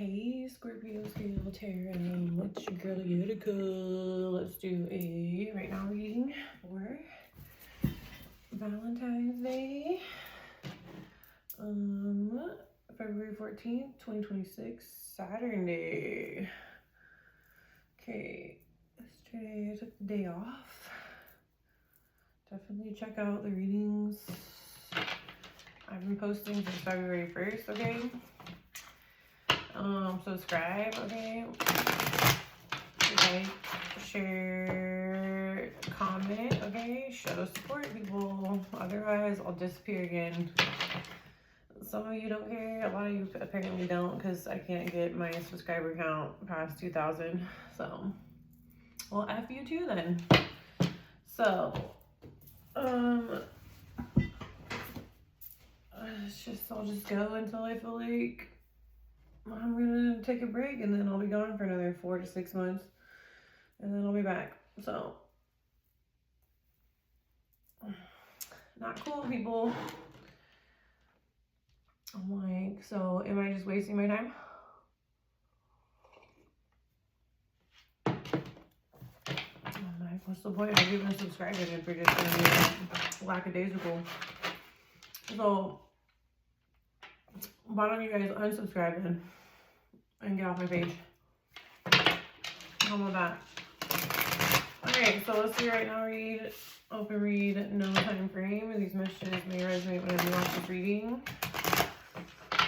Hey Scorpio, Scale, Tarot, it's your girl Utica. Let's do a right now reading for Valentine's Day. February 14th, 2026, Saturn Day. Okay, yesterday I took the day off. Definitely check out the readings. I've been posting since February 1st, okay? Subscribe, okay? Like, share, comment, okay? Show support, people. Otherwise, I'll disappear again. Some of you don't care. A lot of you apparently don't, because I can't get my subscriber count past 2,000. So, well, F you too then. So, I'll just go until I feel like I'm gonna take a break, and then I'll be gone for another 4 to 6 months, and then I'll be back. So, not cool, people. I'm like, so am I just wasting my time? I'm like, what's the point of even subscribing if you're just gonna be lackadaisical? So, why don't you guys unsubscribe then and get off my page? How about that? Okay, so let's see right now. Read, open read, no time frame. These messages may resonate whenever you watch this reading.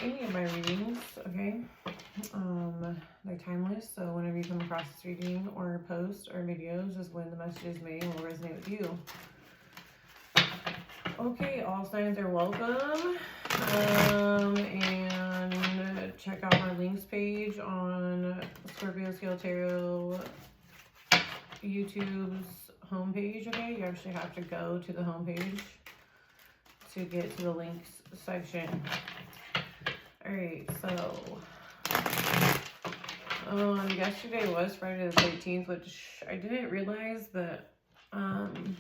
Any of my readings, okay? They're timeless, so whenever you come across this reading or post or videos is when the messages may and will resonate with you. Okay, all signs are welcome. And check out my links page on Scorpio Scale Tarot YouTube's homepage, okay? You actually have to go to the homepage to get to the links section. Alright, so yesterday was Friday the 13th, which I didn't realize, but kind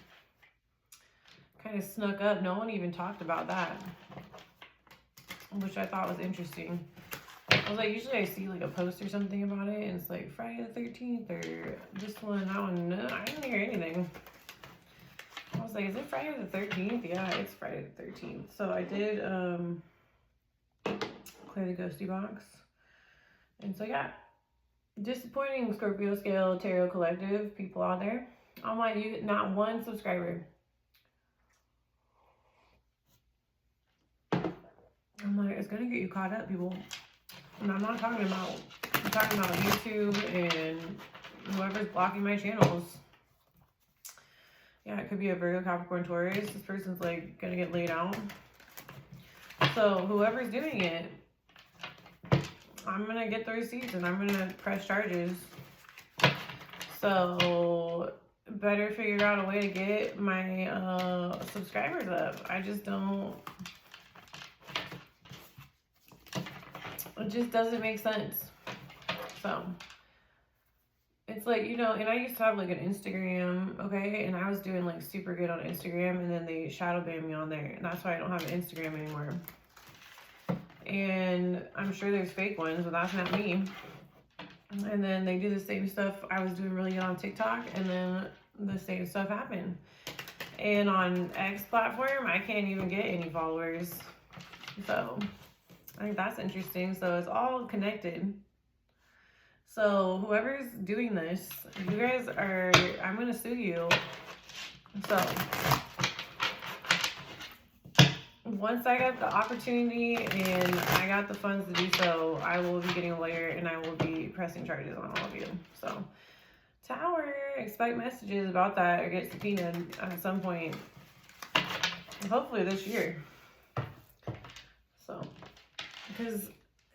of snuck up. No one even talked about that, which I thought was interesting. I was like, usually I see like a post or something about it, and it's like Friday the 13th or this one, that one. No, I didn't hear anything. I was like, is it Friday the 13th? Yeah, it's Friday the 13th. So I did clear the ghosty box. And so yeah, disappointing Scorpio Scale Tarot Collective people out there. I'm like, you not one subscriber. I'm like, it's gonna get you caught up, people. And I'm talking about YouTube and whoever's blocking my channels. Yeah, it could be a Virgo, Capricorn, Taurus. This person's like gonna get laid out. So whoever's doing it, I'm gonna get the receipts and I'm gonna press charges. So better figure out a way to get my subscribers up. I just don't. It just doesn't make sense. So it's like, you know, and I used to have like an Instagram, okay, and I was doing like super good on Instagram, and then they shadow banned me on there, and that's why I don't have an Instagram anymore. And I'm sure there's fake ones, but that's not me. And then they do the same stuff. I was doing really good on TikTok, and then the same stuff happened. And on X platform, I can't even get any followers. So I think that's interesting. So it's all connected. So whoever's doing this, you guys are, I'm going to sue you. So once I got the opportunity and I got the funds to do so, I will be getting a lawyer and I will be pressing charges on all of you. So Tower, expect messages about that or get subpoenaed at some point. Hopefully this year. So, because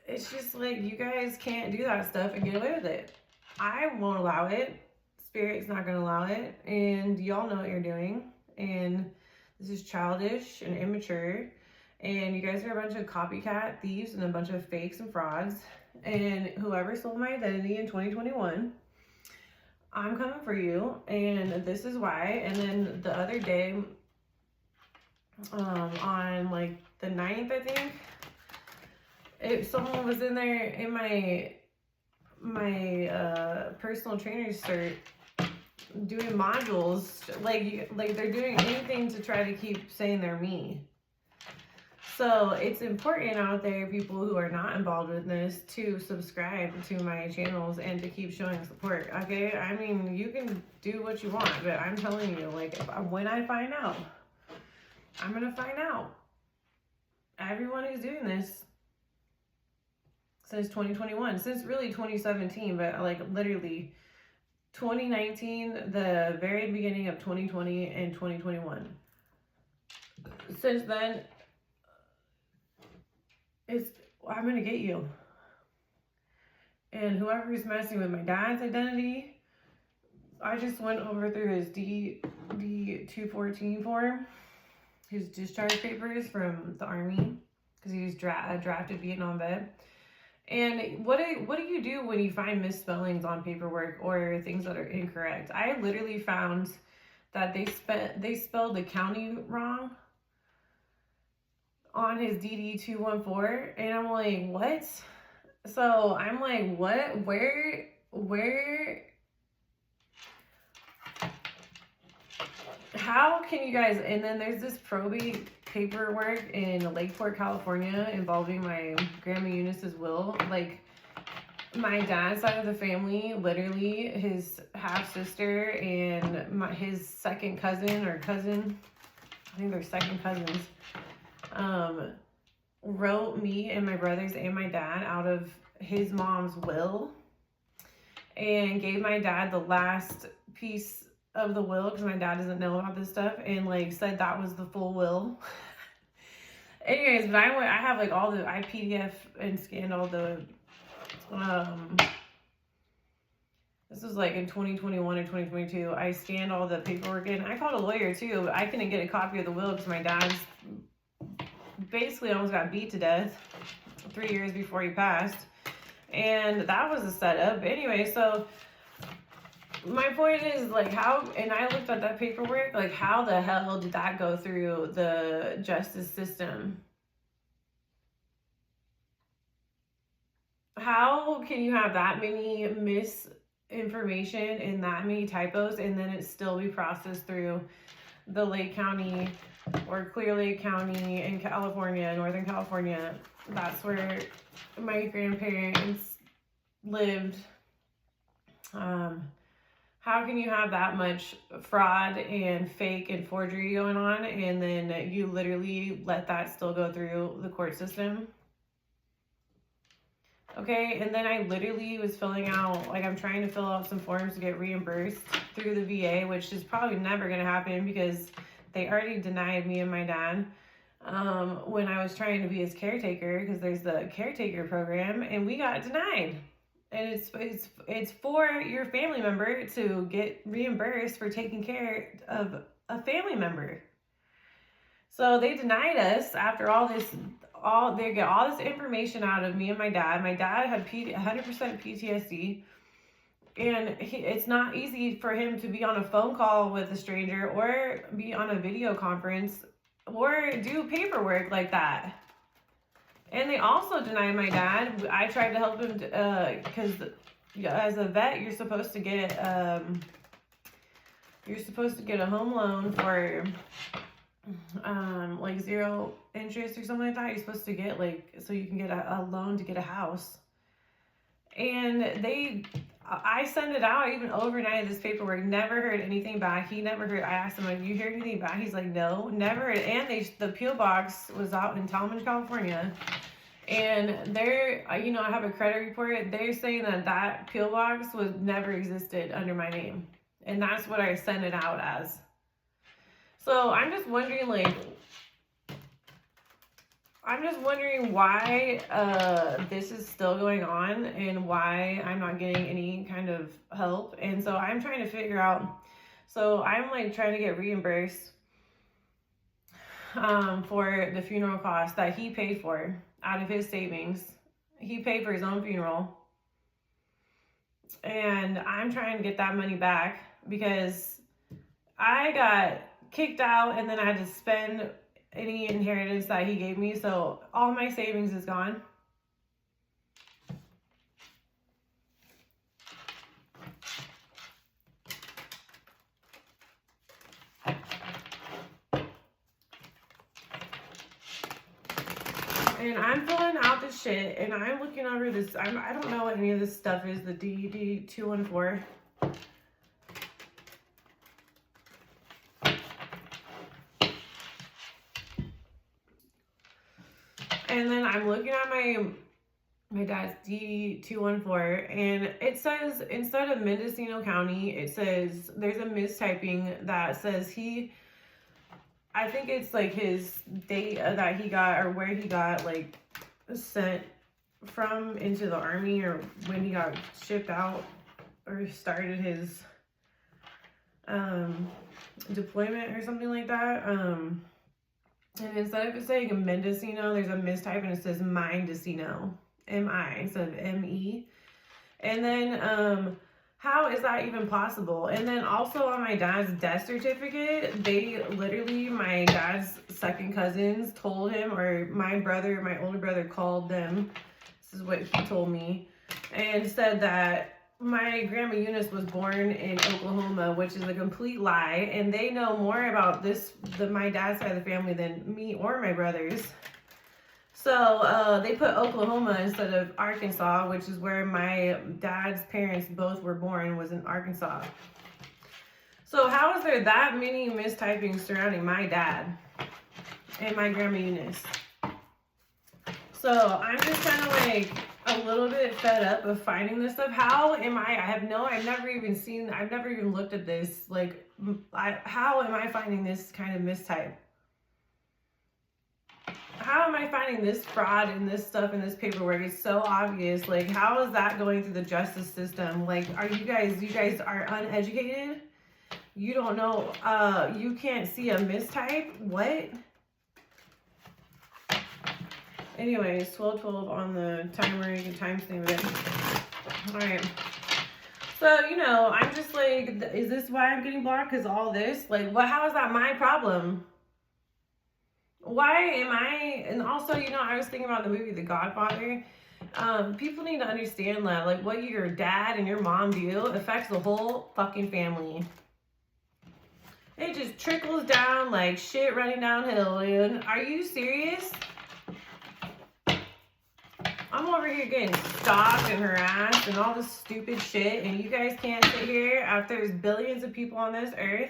it's just like, you guys can't do that stuff and get away with it. I won't allow it. Spirit's not going to allow it. And y'all know what you're doing. And this is childish and immature. And you guys are a bunch of copycat thieves and a bunch of fakes and frauds. And whoever stole my identity in 2021, I'm coming for you. And this is why. And then the other day, on like the 9th, I think, if someone was in there in my personal trainer's cert doing modules, like they're doing anything to try to keep saying they're me. So it's important out there, people who are not involved with this, to subscribe to my channels and to keep showing support. Okay, I mean, you can do what you want, but I'm telling you, like, when I find out, I'm gonna find out. Everyone who's doing this since 2021, since really 2017, but like literally 2019, the very beginning of 2020 and 2021. Since then, I'm gonna get you. And whoever's messing with my dad's identity, I just went over through his D214 form, his discharge papers from the Army, because he was a drafted Vietnam vet. And what do you do when you find misspellings on paperwork or things that are incorrect? I literally found that they spelled the county wrong on his DD214, and I'm like, what? So I'm like, what? Where? How can you guys? And then there's this probate paperwork in Lakeport, California, involving my grandma Eunice's will. Like, my dad's side of the family, literally his half sister and his second cousin or cousin, I think they're second cousins, wrote me and my brothers and my dad out of his mom's will and gave my dad the last piece of the will, because my dad doesn't know about this stuff, and like said that was the full will. Anyways, but I have like all the, I PDF and scanned all the, this was like in 2021 or 2022, I scanned all the paperwork in. I called a lawyer too. I couldn't get a copy of the will because my dad's basically almost got beat to death 3 years before he passed. And that was a setup. Anyway, so my point is, like, how, and I looked at that paperwork, like, how the hell did that go through the justice system? How can you have that many misinformation and that many typos and then it still be processed through the Lake County or Clear Lake County in California, Northern California? That's where my grandparents lived. How can you have that much fraud and fake and forgery going on, and then you literally let that still go through the court system? Okay, and then I literally was filling out, like, I'm trying to fill out some forms to get reimbursed through the VA, which is probably never going to happen because they already denied me and my dad when I was trying to be his caretaker, because there's the caretaker program, and we got denied. And it's for your family member to get reimbursed for taking care of a family member. So they denied us after they get all this information out of me and my dad. My dad had 100% PTSD, and it's not easy for him to be on a phone call with a stranger or be on a video conference or do paperwork like that. And they also denied my dad. I tried to help him because as a vet, you're supposed to get a home loan for like 0 interest or something like that. You're supposed to get, like, so you can get a loan to get a house. And I sent it out, even overnight, this paperwork, never heard anything back. He never heard. I asked him, like, you heard anything back? He's like, no, never heard. And the P.O. box was out in Talmadge, California. And I have a credit report. They're saying that P.O. box never existed under my name. And that's what I sent it out as. So I'm just wondering, why this is still going on and why I'm not getting any kind of help. And so I'm trying to figure out, so I'm like trying to get reimbursed for the funeral costs that he paid for out of his savings. He paid for his own funeral. And I'm trying to get that money back because I got kicked out and then I had to spend any inheritance that he gave me. So all my savings is gone. And I'm filling out this shit, and I'm looking over this. I don't know what any of this stuff is. The DD 214. And then I'm looking at my dad's DD 214, and it says instead of Mendocino County, it says there's a mistyping that says I think it's like his date that he got, or where he got like sent from into the army, or when he got shipped out or started his deployment or something like that. And instead of it saying Mendocino, there's a mistype and it says Mindocino, M-I instead of M-E. And then how is that even possible? And then also on my dad's death certificate, they literally, my dad's second cousins told him, or my older brother called them, this is what he told me, and said that my grandma Eunice was born in Oklahoma, which is a complete lie, and they know more about my dad's side of the family than me or my brothers. So they put Oklahoma instead of Arkansas, which is where my dad's parents both were born, was in Arkansas. So how is there that many mistypings surrounding my dad and my grandma Eunice? So I'm just kind of like a little bit fed up of finding this stuff. I've never even looked at this. Like, how am I finding this kind of mistype? How am I finding this fraud and this stuff in this paperwork? It's so obvious. Like, how is that going through the justice system? Like, you guys are uneducated? You don't know, you can't see a mistype? What? Anyways, 12:12 on the timer, you can timestamp it. Alright. So, I'm just like, is this why I'm getting blocked? Because all this? Like, how is that my problem? Why am I, and also, I was thinking about the movie The Godfather. People need to understand that, like, what your dad and your mom do affects the whole fucking family. It just trickles down like shit running downhill, dude. Are you serious? I'm over here getting stalked and harassed and all this stupid shit, and you guys can't sit here after there's billions of people on this earth,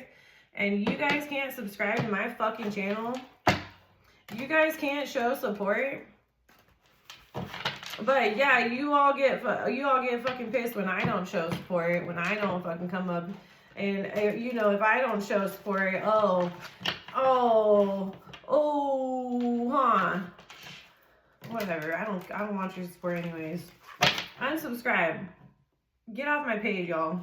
and you guys can't subscribe to my fucking channel. You guys can't show support. But yeah, you all get fucking pissed when I don't show support, when I don't fucking come up, and if I don't show support, whatever. I don't want your support anyways. Unsubscribe. Get off my page, y'all.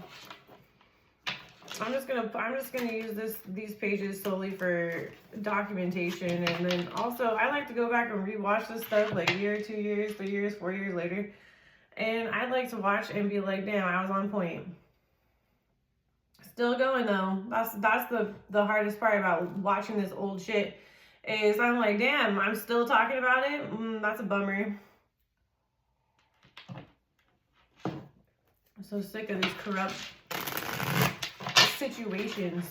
I'm just gonna use these pages solely for documentation, and then also I like to go back and rewatch this stuff like a year, 2 years, 3 years, 4 years later, and I'd like to watch and be like, damn, I was on point. Still going though. That's the hardest part about watching this old shit, is I'm like, damn, I'm still talking about it. That's a bummer. I'm so sick of these corrupt situations.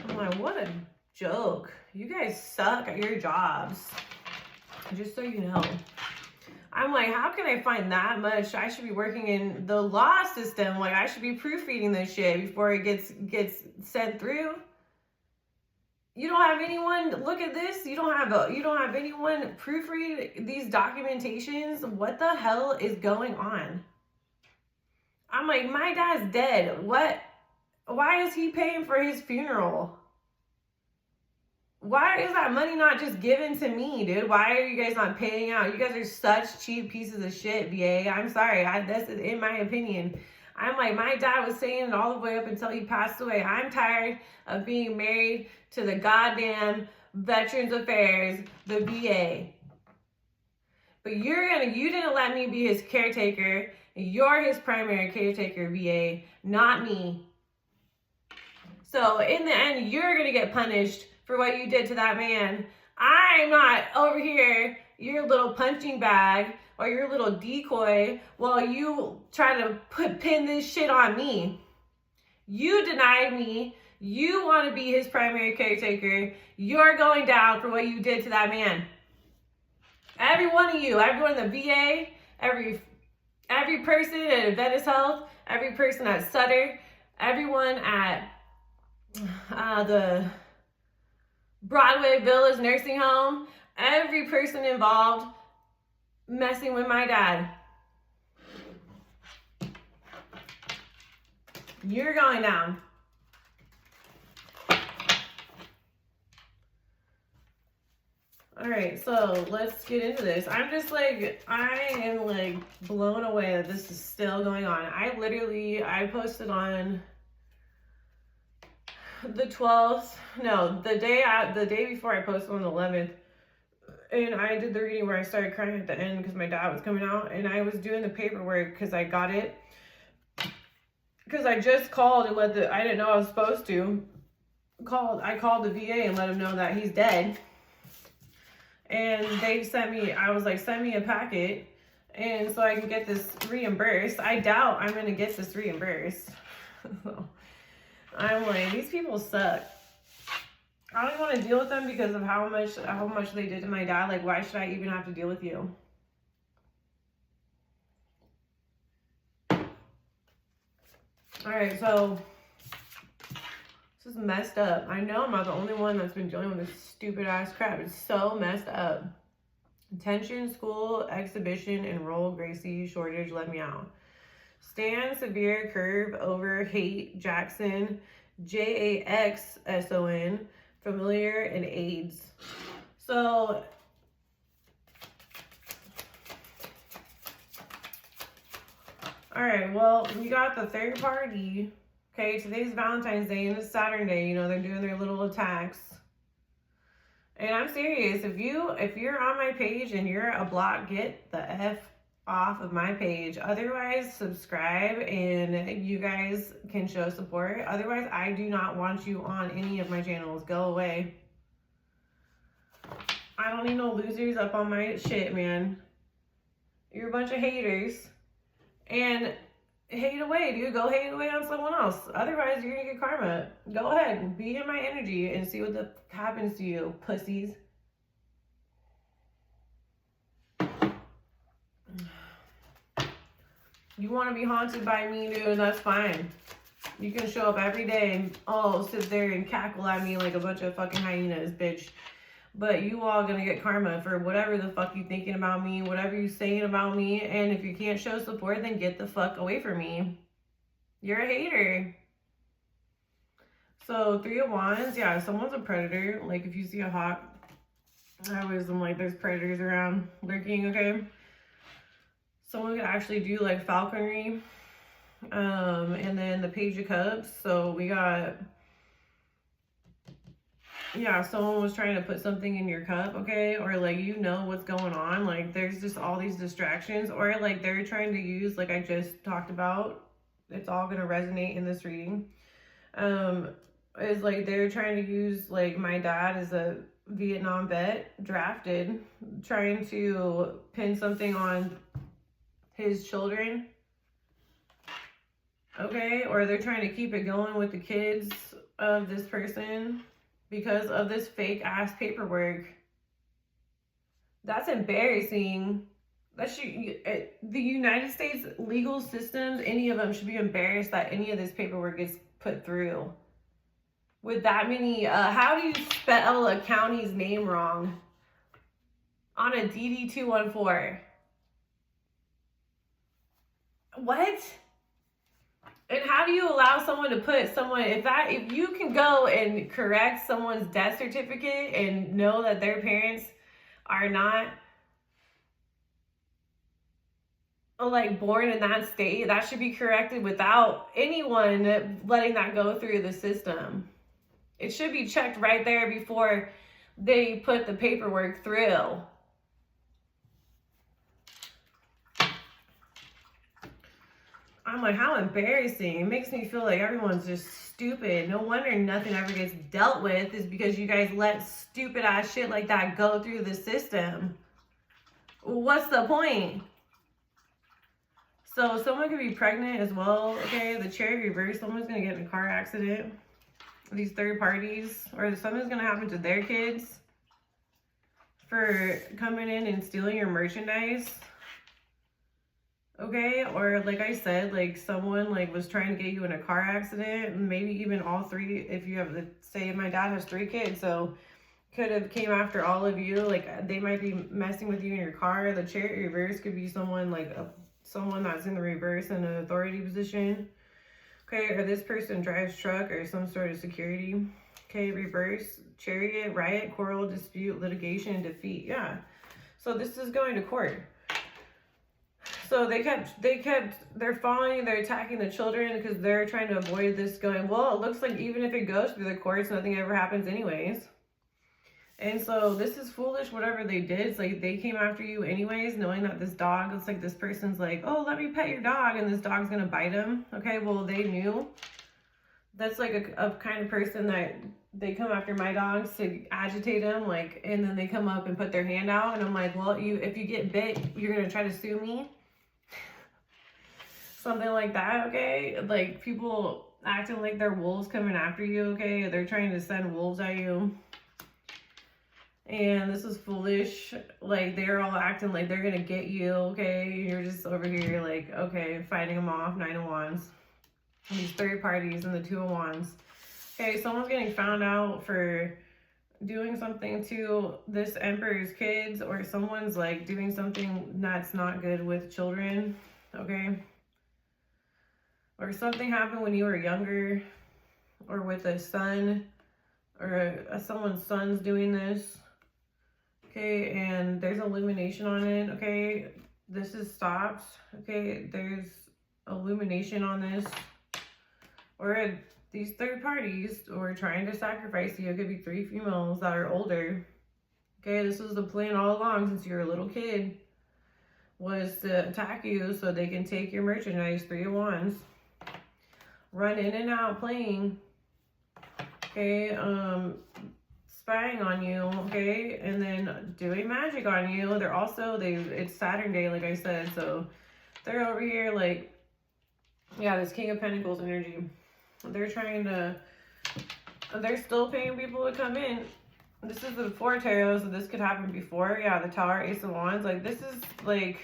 I'm like, what a joke. You guys suck at your jobs. Just so you know. I'm like, how can I find that much? I should be working in the law system. Like, I should be proofreading this shit before it gets sent through. You don't have anyone look at this? You don't have anyone proofread these documentations? What the hell is going on? I'm like, my dad's dead. What? Why is he paying for his funeral? Why is that money not just given to me, dude? Why are you guys not paying out? You guys are such cheap pieces of shit, VA. I'm sorry. That's in my opinion. I'm like, my dad was saying it all the way up until he passed away. I'm tired of being married to the goddamn Veterans Affairs, the VA. But you didn't let me be his caretaker. You're his primary caretaker, VA, not me. So in the end, you're going to get punished for what you did to that man. I'm not over here, your little punching bag or your little decoy, while you try to pin this shit on me. You denied me. You want to be his primary caretaker. You're going down for what you did to that man. Every one of you, everyone in the VA, every person at Adventist Health, every person at Sutter, everyone at the Broadway Villas nursing home, every person involved messing with my dad. You're going down. All right, so let's get into this. I am like blown away that this is still going on. I posted on the 12th, no, the day before I posted on the 11th, and I did the reading where I started crying at the end because my dad was coming out, and I was doing the paperwork because I got it. Because I just called and I didn't know I was supposed to. I called the VA and let them know that he's dead. And they sent me a packet, and so I can get this reimbursed. I doubt I'm going to get this reimbursed. So, I'm like, these people suck. I don't want to deal with them because of how much they did to my dad. Like, why should I even have to deal with you? All right, so this is messed up. I know I'm not the only one that's been dealing with this stupid ass crap. It's so messed up. Attention, school, exhibition, enroll, Gracie, shortage, let me out. Stan, severe, curve, over, hate, Jackson, JAXSON, familiar, and AIDS. So, all right, well, we got the third party. Okay, today's Valentine's Day and it's Saturday. You know, they're doing their little attacks. And I'm serious. If you're on my page and you're a block, get the F off of my page. Otherwise, subscribe and you guys can show support. Otherwise, I do not want you on any of my channels. Go away. I don't need no losers up on my shit, man. You're a bunch of haters. And hate away, dude. Go hate away on someone else. Otherwise, you're gonna get karma. Go ahead. Be in my energy and see what the happens to you, pussies. You want to be haunted by me, dude, that's fine. You can show up every day and, sit there and cackle at me like a bunch of fucking hyenas, bitch. But you all gonna get karma for whatever the fuck you thinking about me, whatever you saying about me. And if you can't show support, then get the fuck away from me. You're a hater. So 3 of Wands, yeah, someone's a predator. Like if you see a hawk, I'm like, there's predators around lurking, okay? Someone could actually do like falconry. And then the Page of Cups. So we got, yeah, someone was trying to put something in your cup, okay? Or like, you know what's going on. Like there's just all these distractions. Or like they're trying to use, like I just talked about, it's all going to resonate in this reading. Is like they're trying to use like my dad as a Vietnam vet, drafted, trying to pin something on his children. Okay, or they're trying to keep it going with the kids of this person because of this fake ass paperwork. That's embarrassing. The United States legal systems, any of them should be embarrassed that any of this paperwork gets put through. With that many, how do you spell a county's name wrong on a DD-214? What? And how do you allow someone to put someone, if you can go and correct someone's death certificate and know that their parents are not like born in that state, that should be corrected without anyone letting that go through the system. It should be checked right there before they put the paperwork through. I'm like, how embarrassing. It makes me feel like everyone's just stupid. No wonder nothing ever gets dealt with is because you guys let stupid ass shit like that go through the system. What's the point? So someone could be pregnant as well. Okay, the Chariot reverse, someone's going to get in a car accident. These third parties, or something's going to happen to their kids. for coming in and stealing your merchandise. Okay, or like I said, like someone like was trying to get you in a car accident, maybe even all three. If you have, say my dad has 3 kids, so could have came after all of you. Like they might be messing with you in your car. The chariot reverse could be someone like someone that's in the reverse in an authority position. Okay, or this person drives truck or some sort of security. Okay, reverse, chariot, riot, quarrel, dispute, litigation, defeat. Yeah, so this is going to court. So they're following, they're attacking the children because they're trying to avoid this going, well, it looks like even if it goes through the courts, nothing ever happens anyways. And so this is foolish, whatever they did. It's like they came after you anyways, knowing that this dog, it's like this person's like, oh, let me pet your dog, and this dog's gonna bite him. Okay, well, they knew. That's like a kind of person that they come after my dogs to agitate them, like, and then they come up and put their hand out, and I'm like, well, if you get bit, you're gonna try to sue me? Something like that, okay? Like people acting like they're wolves coming after you, okay? They're trying to send wolves at you. And this is foolish. Like they're all acting like they're gonna get you, okay? You're just over here like, okay, fighting them off, 9 of Wands. These 3rd parties and the 2 of Wands. Okay, someone's getting found out for doing something to this Emperor's kids, or someone's like doing something that's not good with children, okay? Or something happened when you were younger, or with a son, or someone's son's doing this. Okay, and there's illumination on it. Okay, this is stopped. Okay, there's illumination on this. Or these 3rd parties were trying to sacrifice you. It could be 3 females that are older. Okay, this was the plan all along since you were a little kid, was to attack you so they can take your merchandise. 3 of Wands. Run in and out playing. Okay, spying on you, okay, and then doing magic on you. They're also, it's Saturn day, like I said, so they're over here like, yeah, this King of Pentacles energy. They're trying to, they're still paying people to come in. This is the 4 tarot, so this could happen before. Yeah, the Tower, Ace of Wands. Like, this is like,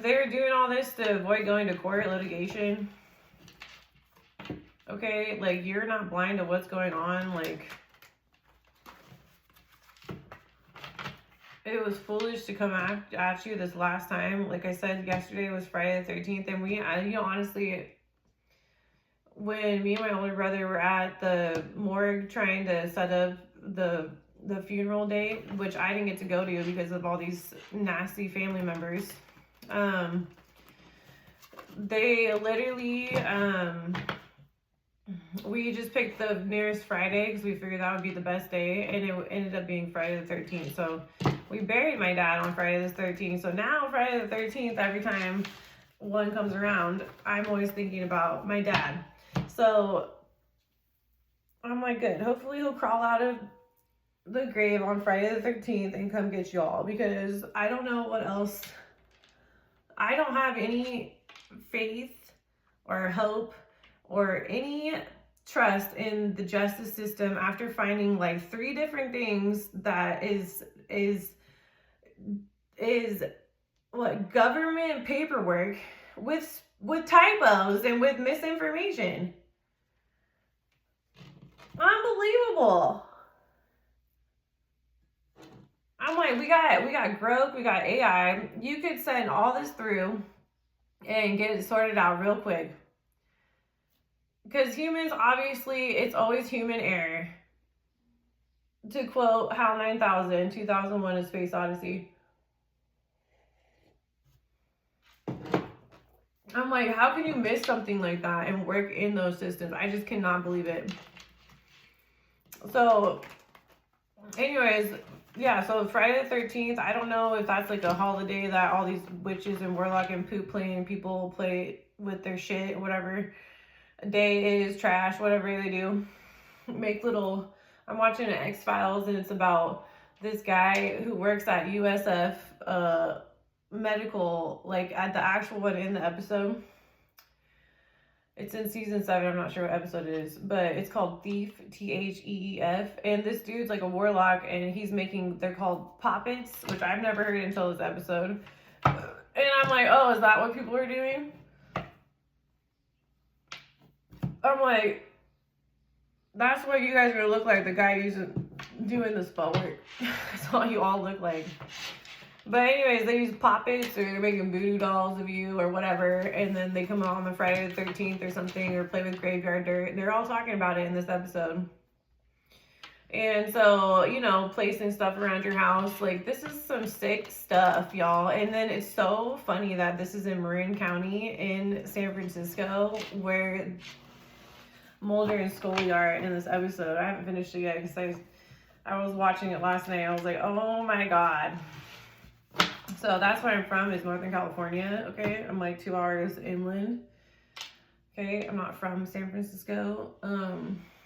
they're doing all this to avoid going to court, litigation. Okay, like, you're not blind to what's going on. Like, it was foolish to come at you this last time. Like I said, yesterday was Friday the 13th, and you know, honestly, when me and my older brother were at the morgue trying to set up the funeral date, which I didn't get to go to because of all these nasty family members, they literally, we just picked the nearest Friday because we figured that would be the best day, and it ended up being Friday the 13th. So we buried my dad on Friday the 13th. So now Friday the 13th, every time one comes around, I'm always thinking about my dad. So I'm like, good. Hopefully he'll crawl out of the grave on Friday the 13th and come get y'all, because I don't know what else. I don't have any faith or hope or any trust in the justice system after finding like 3 different things that is what, government paperwork with typos and with misinformation. Unbelievable. I'm like, we got growth, we got AI. You could send all this through and get it sorted out real quick. Because humans, obviously, it's always human error. To quote HAL 9000, 2001: A Space Odyssey. I'm like, how can you miss something like that and work in those systems? I just cannot believe it. So, anyways, yeah, so Friday the 13th, I don't know if that's like a holiday that all these witches and warlock and poop playing people play with their shit, whatever day is, trash, whatever they do. Make little, I'm watching an X-Files, and it's about this guy who works at USF medical, like at the actual one in the episode. It's in season 7. I'm not sure what episode it is, but it's called Thief, Theef. And this dude's like a warlock, and he's making, they're called poppets, which I've never heard until this episode. And I'm like, oh, is that what people are doing? I'm like, that's what you guys are gonna look like, the guy doing the spell work. That's all you all look like. But anyways, they use poppets, or they're making voodoo dolls of you or whatever, and then they come out on the Friday the 13th or something, or play with graveyard dirt. And they're all talking about it in this episode. And so, you know, placing stuff around your house, like, this is some sick stuff, y'all. And then it's so funny that this is in Marin County in San Francisco, where Mulder and Scully are in this episode. I haven't finished it yet because I was watching it last night. I was like, oh my God. So that's where I'm from, is Northern California, okay? I'm like 2 hours inland, okay? I'm not from San Francisco,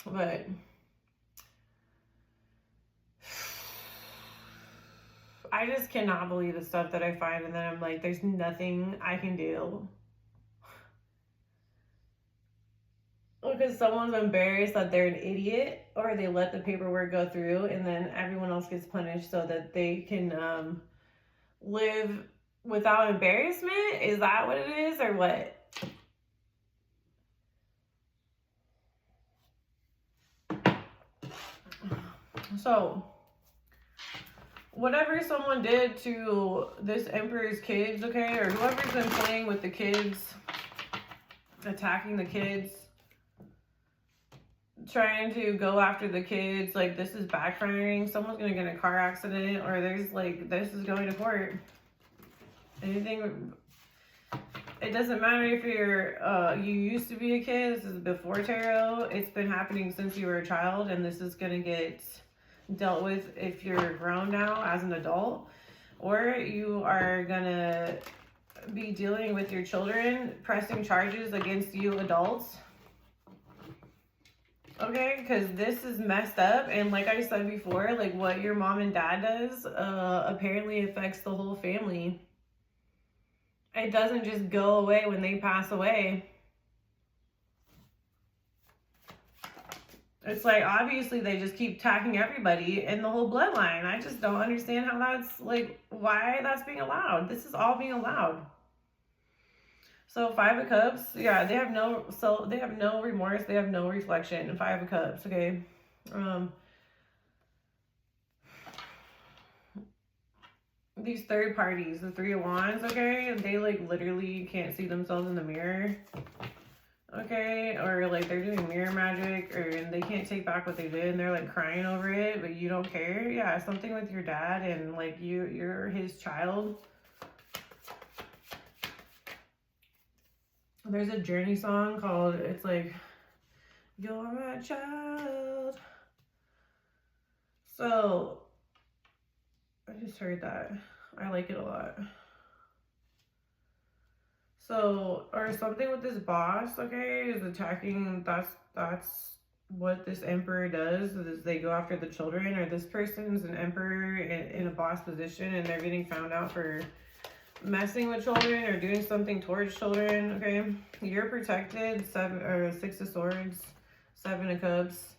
but I just cannot believe the stuff that I find, and then I'm like, there's nothing I can do. Because someone's embarrassed that they're an idiot, or they let the paperwork go through, and then everyone else gets punished so that they can, live without embarrassment? Is that what it is, or what? So, whatever someone did to this emperor's kids, okay, or whoever's been playing with the kids, attacking the kids, trying to go after the kids, like, this is backfiring. Someone's gonna get in a car accident, or there's like, this is going to court. Anything, it doesn't matter if you're you used to be a kid. This is before tarot. It's been happening since you were a child, and this is gonna get dealt with if you're grown now as an adult, or you are gonna be dealing with your children, pressing charges against you adults. Okay, because this is messed up, and like I said before, like, what your mom and dad does apparently affects the whole family. It doesn't just go away when they pass away. It's like, obviously they just keep attacking everybody in the whole bloodline. I just don't understand how that's, like, why that's being allowed. This is all being allowed. So 5 of Cups, yeah, they have no remorse, they have no reflection. 5 of Cups, okay. These third parties, the 3 of Wands, okay, they like literally can't see themselves in the mirror, okay, or like they're doing mirror magic, or they can't take back what they did, and they're like crying over it, but you don't care. Yeah, something with your dad, and like you're his child. There's a Journey song called, it's like, you're my child. So, I just heard that. I like it a lot. So, or something with this boss, okay, is attacking, that's what this emperor does, is they go after the children, or this person's an emperor in a boss position, and they're getting found out for messing with children or doing something towards children, okay? You're protected. 6 of Swords, 7 of Cups,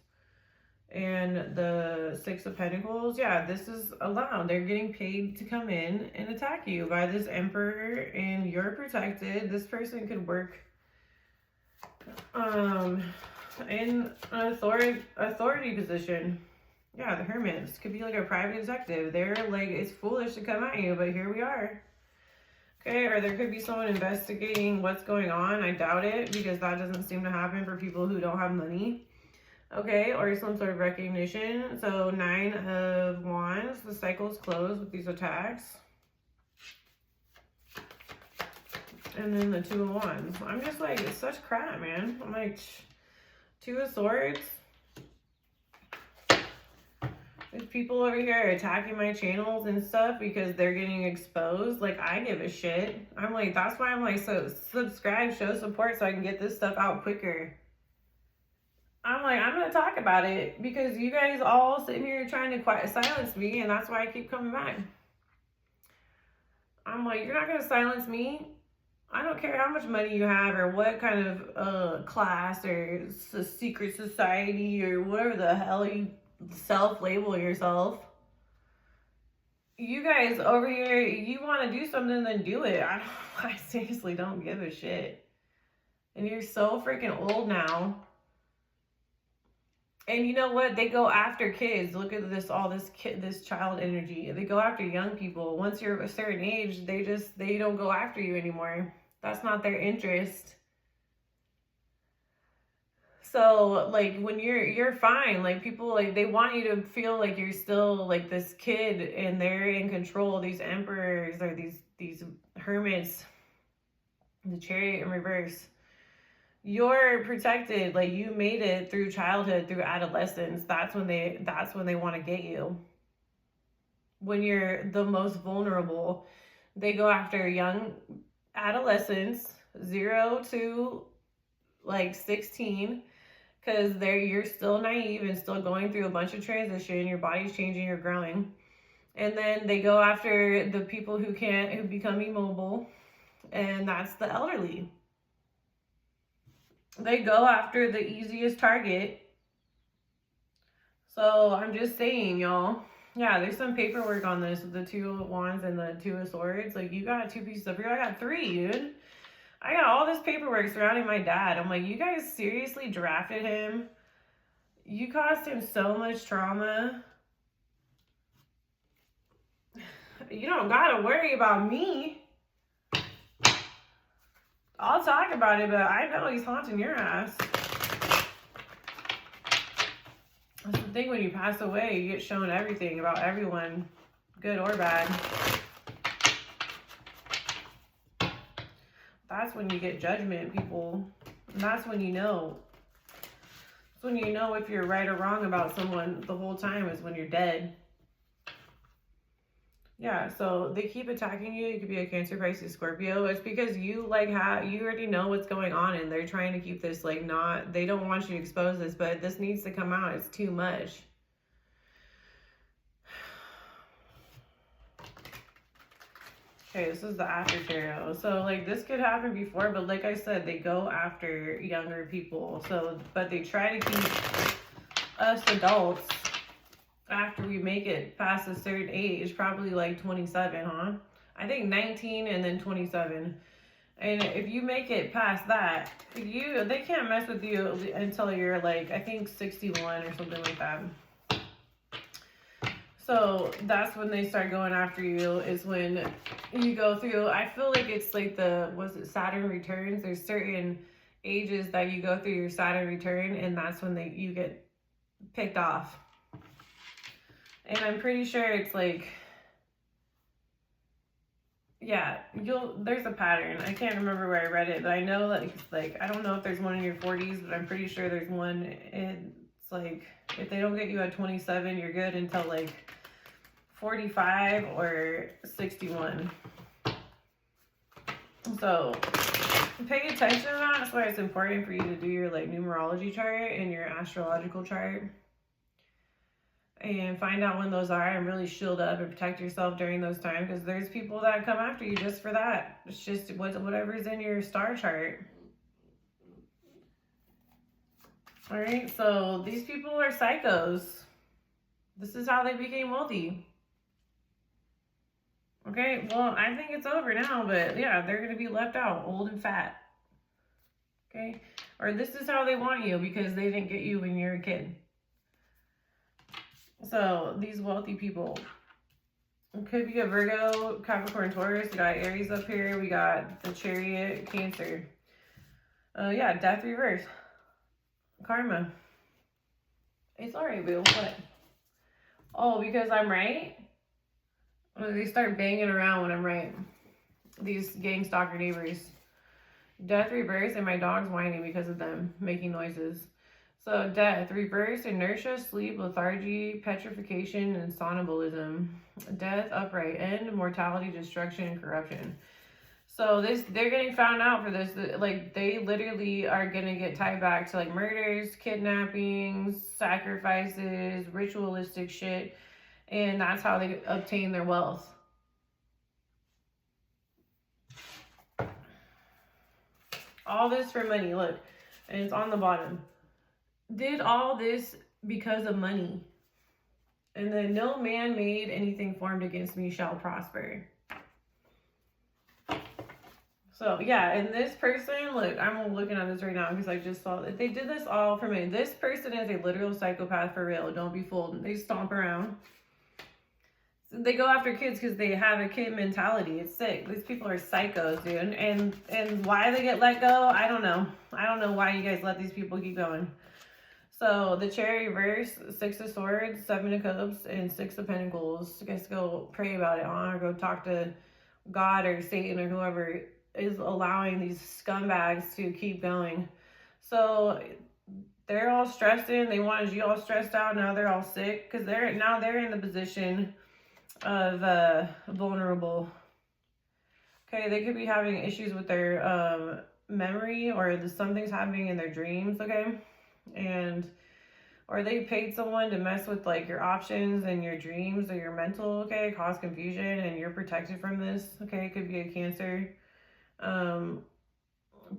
and the 6 of Pentacles. Yeah, this is allowed. They're getting paid to come in and attack you by this emperor, and you're protected. This person could work in an authority position. Yeah, the Hermits could be like a private detective. They're like, it's foolish to come at you, but here we are. Okay, or there could be someone investigating what's going on. I doubt it, because that doesn't seem to happen for people who don't have money. Okay, or some sort of recognition. So 9 of Wands, the cycle's closed with these attacks. And then the 2 of Wands. I'm just like, it's such crap, man. I'm like, 2 of Swords. There's people over here attacking my channels and stuff because they're getting exposed. Like, I give a shit. I'm like, that's why I'm like, so subscribe, show support so I can get this stuff out quicker. I'm like, I'm going to talk about it because you guys all sitting here trying to silence me, and that's why I keep coming back. I'm like, you're not going to silence me. I don't care how much money you have or what kind of class or secret society or whatever the hell you self-label yourself. You guys over here, you want to do something, then do it. I seriously don't give a shit. And you're so freaking old now. And you know what? They go after kids. Look at this child energy. They go after young people. Once you're a certain age, they don't go after you anymore. That's not their interest. So like when you're fine, like people like they want you to feel like you're still like this kid and they're in control. These emperors or these hermits, the Chariot in reverse. You're protected, like you made it through childhood, through adolescence. That's when they want to get you. When you're the most vulnerable, they go after young adolescents, 0 to like 16, because you're still naive and still going through a bunch of transition. Your body's changing, you're growing. And then they go after the people who become immobile, and that's the elderly. They go after the easiest target. So I'm just saying, y'all. Yeah, there's some paperwork on this with the 2 of Wands and the 2 of Swords. Like, you got 2 pieces of paper. I got 3, dude. I got all this paperwork surrounding my dad. I'm like, you guys seriously drafted him? You caused him so much trauma. You don't gotta worry about me. I'll talk about it, but I know he's haunting your ass. That's the thing, when you pass away, you get shown everything about everyone, good or bad. That's when you get judgment, people. And that's when you know. That's when you know if you're right or wrong about someone the whole time, is when you're dead. Yeah, so they keep attacking you. You could be a Cancer, Pisces, Scorpio. It's because you you already know what's going on, and they're trying to keep this like not. They don't want you to expose this, but this needs to come out. It's too much. Okay, this is the after tarot. So like this could happen before, but like I said, they go after younger people. So, but they try to keep us adults after we make it past a certain age, probably like 27, huh? I think 19 and then 27. And if you make it past that, they can't mess with you until you're like, I think 61 or something like that. So that's when they start going after you, is when you go through, I feel like it's like Saturn returns. There's certain ages that you go through your Saturn return, and that's when you get picked off. And I'm pretty sure it's like, yeah, there's a pattern. I can't remember where I read it, but I know that it's like, I don't know if there's one in your 40s, but I'm pretty sure there's one. It's like, if they don't get you at 27, you're good until like 45 or 61. So pay attention to that. That's why it's important for you to do your like numerology chart and your astrological chart, and find out when those are, and really shield up and protect yourself during those times, because there's people that come after you just for that. It's just whatever's in your star chart. All right, so these people are psychos. This is how they became wealthy. Okay, well, I think it's over now, but yeah, they're going to be left out, old and fat. Okay, or this is how they want you because they didn't get you when you were a kid. So these wealthy people, it could be a Virgo, Capricorn, Taurus. We got Aries up here. We got the Chariot, Cancer. Yeah, death reverse. Karma. It's alright, boo. What? Oh, because I'm right? They start banging around when I'm right. These gang stalker neighbors. Death reverse, and my dog's whining because of them making noises. So death, reverse, inertia, sleep, lethargy, petrification, and somnambulism. Death, upright, end, mortality, destruction, and corruption. So they're getting found out for this. Like, they literally are gonna get tied back to like murders, kidnappings, sacrifices, ritualistic shit, and that's how they obtain their wealth. All this for money, look. And it's on the bottom. Did all this because of money. And then no man made anything formed against me shall prosper. So yeah, and this person, look, I'm looking at this right now because I just saw that they did this all for me. This person is a literal psychopath for real. Don't be fooled. They stomp around. They go after kids because they have a kid mentality. It's sick. These people are psychos, dude. And why they get let go, I don't know. I don't know why you guys let these people keep going. So the cherry reverse, 6 of Swords, 7 of Cups, and 6 of Pentacles. You guys go pray about it, or go talk to God or Satan or whoever is allowing these scumbags to keep going. So they're all stressed in. They wanted you all stressed out. Now they're all sick because they're in the position of vulnerable. Okay, they could be having issues with their memory, or something's happening in their dreams. Okay, or they paid someone to mess with like your options and your dreams or your mental. Okay, cause confusion, and you're protected from this. Okay, it could be a Cancer.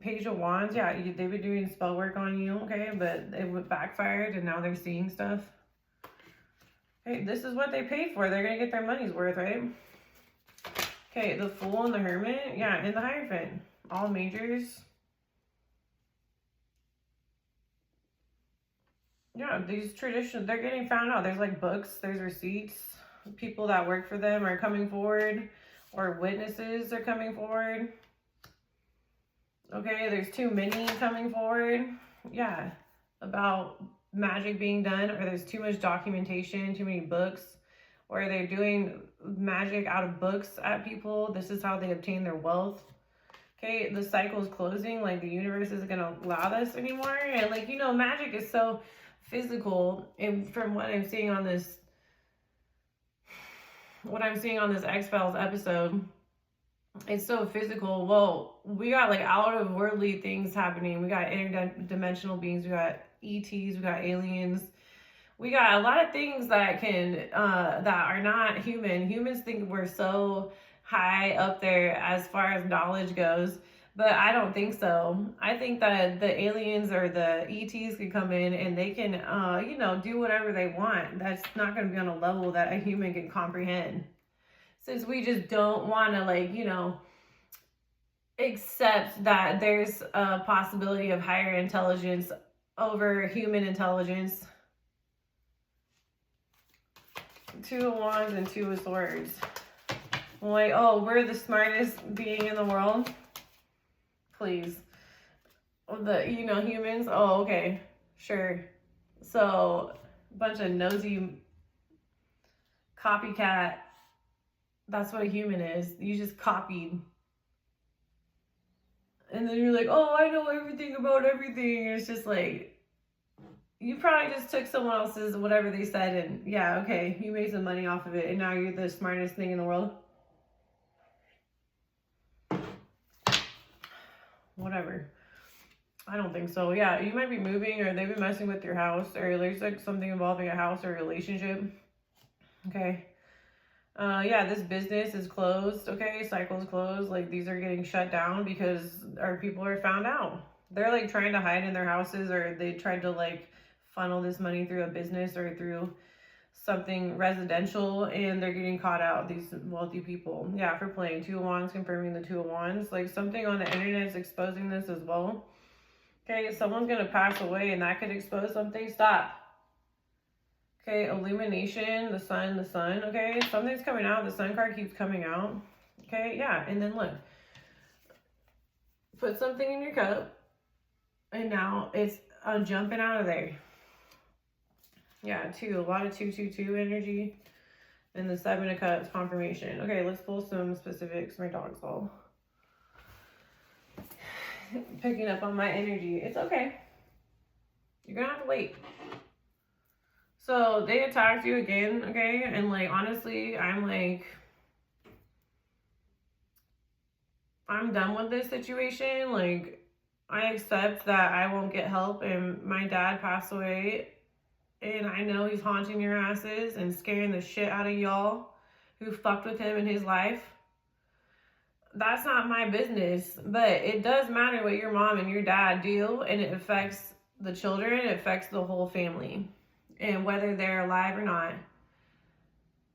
Page of Wands, yeah, they've been doing spell work on you. Okay, but it backfired, and now they're seeing stuff. Okay, this is what they paid for. They're gonna get their money's worth, right? Okay, the Fool and the Hermit, yeah, and the Hierophant, all majors. Yeah, these traditions, they're getting found out. There's like books, there's receipts. People that work for them are coming forward, or witnesses are coming forward. Okay, there's too many coming forward. Yeah, about magic being done, or there's too much documentation, too many books, or they're doing magic out of books at people. This is how they obtain their wealth. Okay, the cycle is closing. Like, the universe isn't going to allow this anymore. And, like, you know, magic is so physical. And from what I'm seeing on this, X-Files episode, it's so physical. Well, we got like out of worldly things happening. We got interdimensional beings. We got ETs. We got aliens. We got a lot of things that can that are not human. Humans think we're so high up there as far as knowledge goes, but I don't think so. I think that the aliens or the ETs can come in and they can you know, do whatever they want. That's not going to be on a level that a human can comprehend. Since we just don't want to, like, you know, accept that there's a possibility of higher intelligence over human intelligence. 2 of Wands and 2 of Swords. Like, oh, we're the smartest being in the world? Please. You know, humans? Oh, okay. Sure. So, a bunch of nosy copycat. That's what a human is. You just copied. And then you're like, oh, I know everything about everything. And it's just like, you probably just took someone else's whatever they said, and yeah, okay, you made some money off of it, and now you're the smartest thing in the world. Whatever. I don't think so. Yeah, you might be moving, or they've been messing with your house, or there's like something involving a house or a relationship. Okay. Yeah, this business is closed. Okay, cycle's closed. Like, these are getting shut down because our people are found out. They're like trying to hide in their houses, or they tried to like funnel this money through a business or through something residential, and they're getting caught out, these wealthy people. Yeah, for playing. 2 of Wands, confirming the 2 of Wands. Like, something on the internet is exposing this as well. Okay, someone's gonna pass away, and that could expose something. Stop. Okay, illumination, the sun, okay? Something's coming out. The sun card keeps coming out. Okay, yeah, and then look. Put something in your cup, and now it's jumping out of there. Yeah, 2, a lot of 2 energy. And the 7 of Cups, confirmation. Okay, let's pull some specifics. My dog's all picking up on my energy. It's okay. You're gonna have to wait. So they attacked you again, okay? And like, honestly, I'm done with this situation. Like, I accept that I won't get help, and my dad passed away, and I know he's haunting your asses and scaring the shit out of y'all who fucked with him in his life. that's not my business. But it does matter what your mom and your dad do, and it affects the children, it affects the whole family. And whether they're alive or not,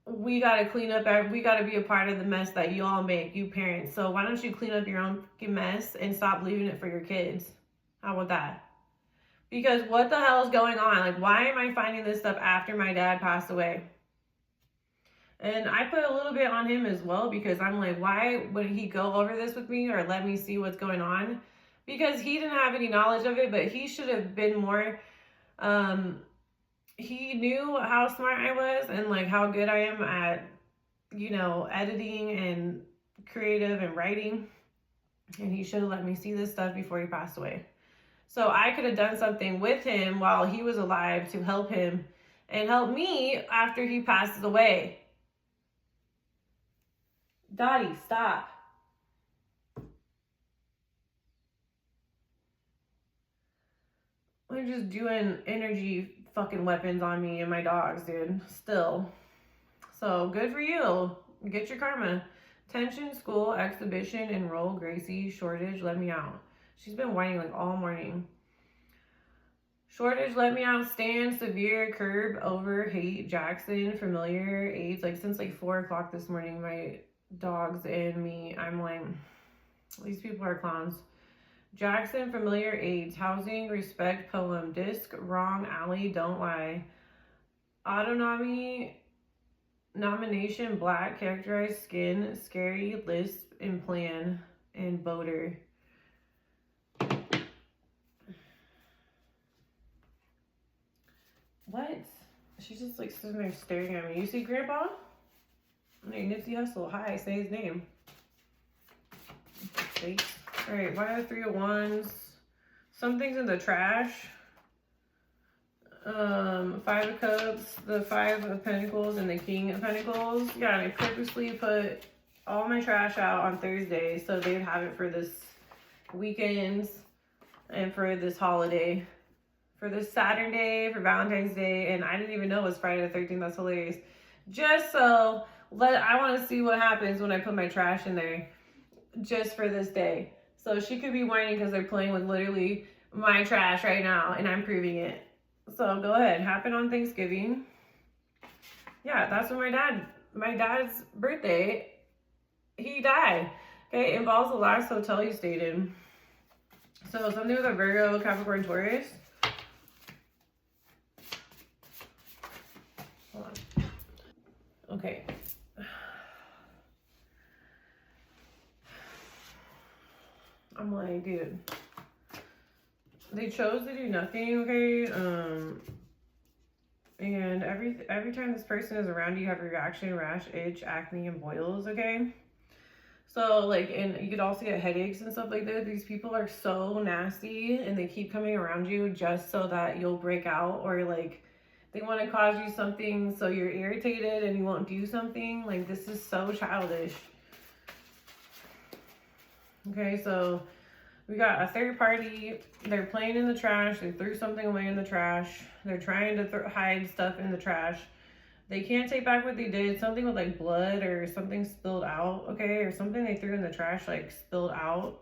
we got to clean up, we got to be a part of the mess that you all make, you parents. So why don't you clean up your own mess and stop leaving it for your kids? How about that? Because what the hell is going on? Like, why am I finding this stuff after my dad passed away? And I put a little bit on him as well, because I'm like, why would he go over this with me or let me see what's going on? Because he didn't have any knowledge of it, but he should have been more, he knew how smart I was and like how good I am at, you know, editing and creative and writing. And he should have let me see this stuff before he passed away. So I could have done something with him while he was alive to help him and help me after he passes away. Dottie, stop. They're just doing energy fucking weapons on me and my dogs, dude. Still. So good for you. Get your karma. Tension, school, exhibition, enroll, Gracie, shortage, let me out. She's been whining like all morning. Shortage, let me out, stand, severe, curb, over, hate, Jackson, familiar, AIDS. Like since like 4 o'clock this morning, my dogs and me, I'm like, these people are clowns. Jackson, familiar, AIDS, housing, respect, poem, disc, wrong, alley, don't lie. Autonomy, nomination, black, characterized, skin, scary, lisp, and plan, and boater. What? She's just like sitting there staring at me. You see Grandpa? Hey, Nipsey Hussle. Hi, say his name. Wait. Alright, why are the 3 of Wands? Something's in the trash. 5 of Cups, the 5 of Pentacles, and the King of Pentacles. Yeah, I purposely put all my trash out on Thursday so they'd have it for this weekend and for this holiday. For this Saturday, for Valentine's Day, and I didn't even know it was Friday the 13th. That's hilarious. Just so, I want to see what happens when I put my trash in there just for this day. So she could be whining because they're playing with literally my trash right now, and I'm proving it. So go ahead. Happened on Thanksgiving. Yeah, that's when my dad's birthday, he died. Okay, involves the last hotel you stayed in. So something with a Virgo, Capricorn, Taurus. Hold on. Okay. I'm like, dude, they chose to do nothing, okay? And every time this person is around you have a reaction, rash, itch, acne, and boils, okay? So, like, and you could also get headaches and stuff like that. These people are so nasty, and they keep coming around you just so that you'll break out, or, like, they want to cause you something so you're irritated and you won't do something. Like, this is so childish. Okay, so we got a third party. They're playing in the trash. They threw something away in the trash. They're trying to hide stuff in the trash. They can't take back what they did. Something with like blood or something spilled out, okay? Or something they threw in the trash like spilled out,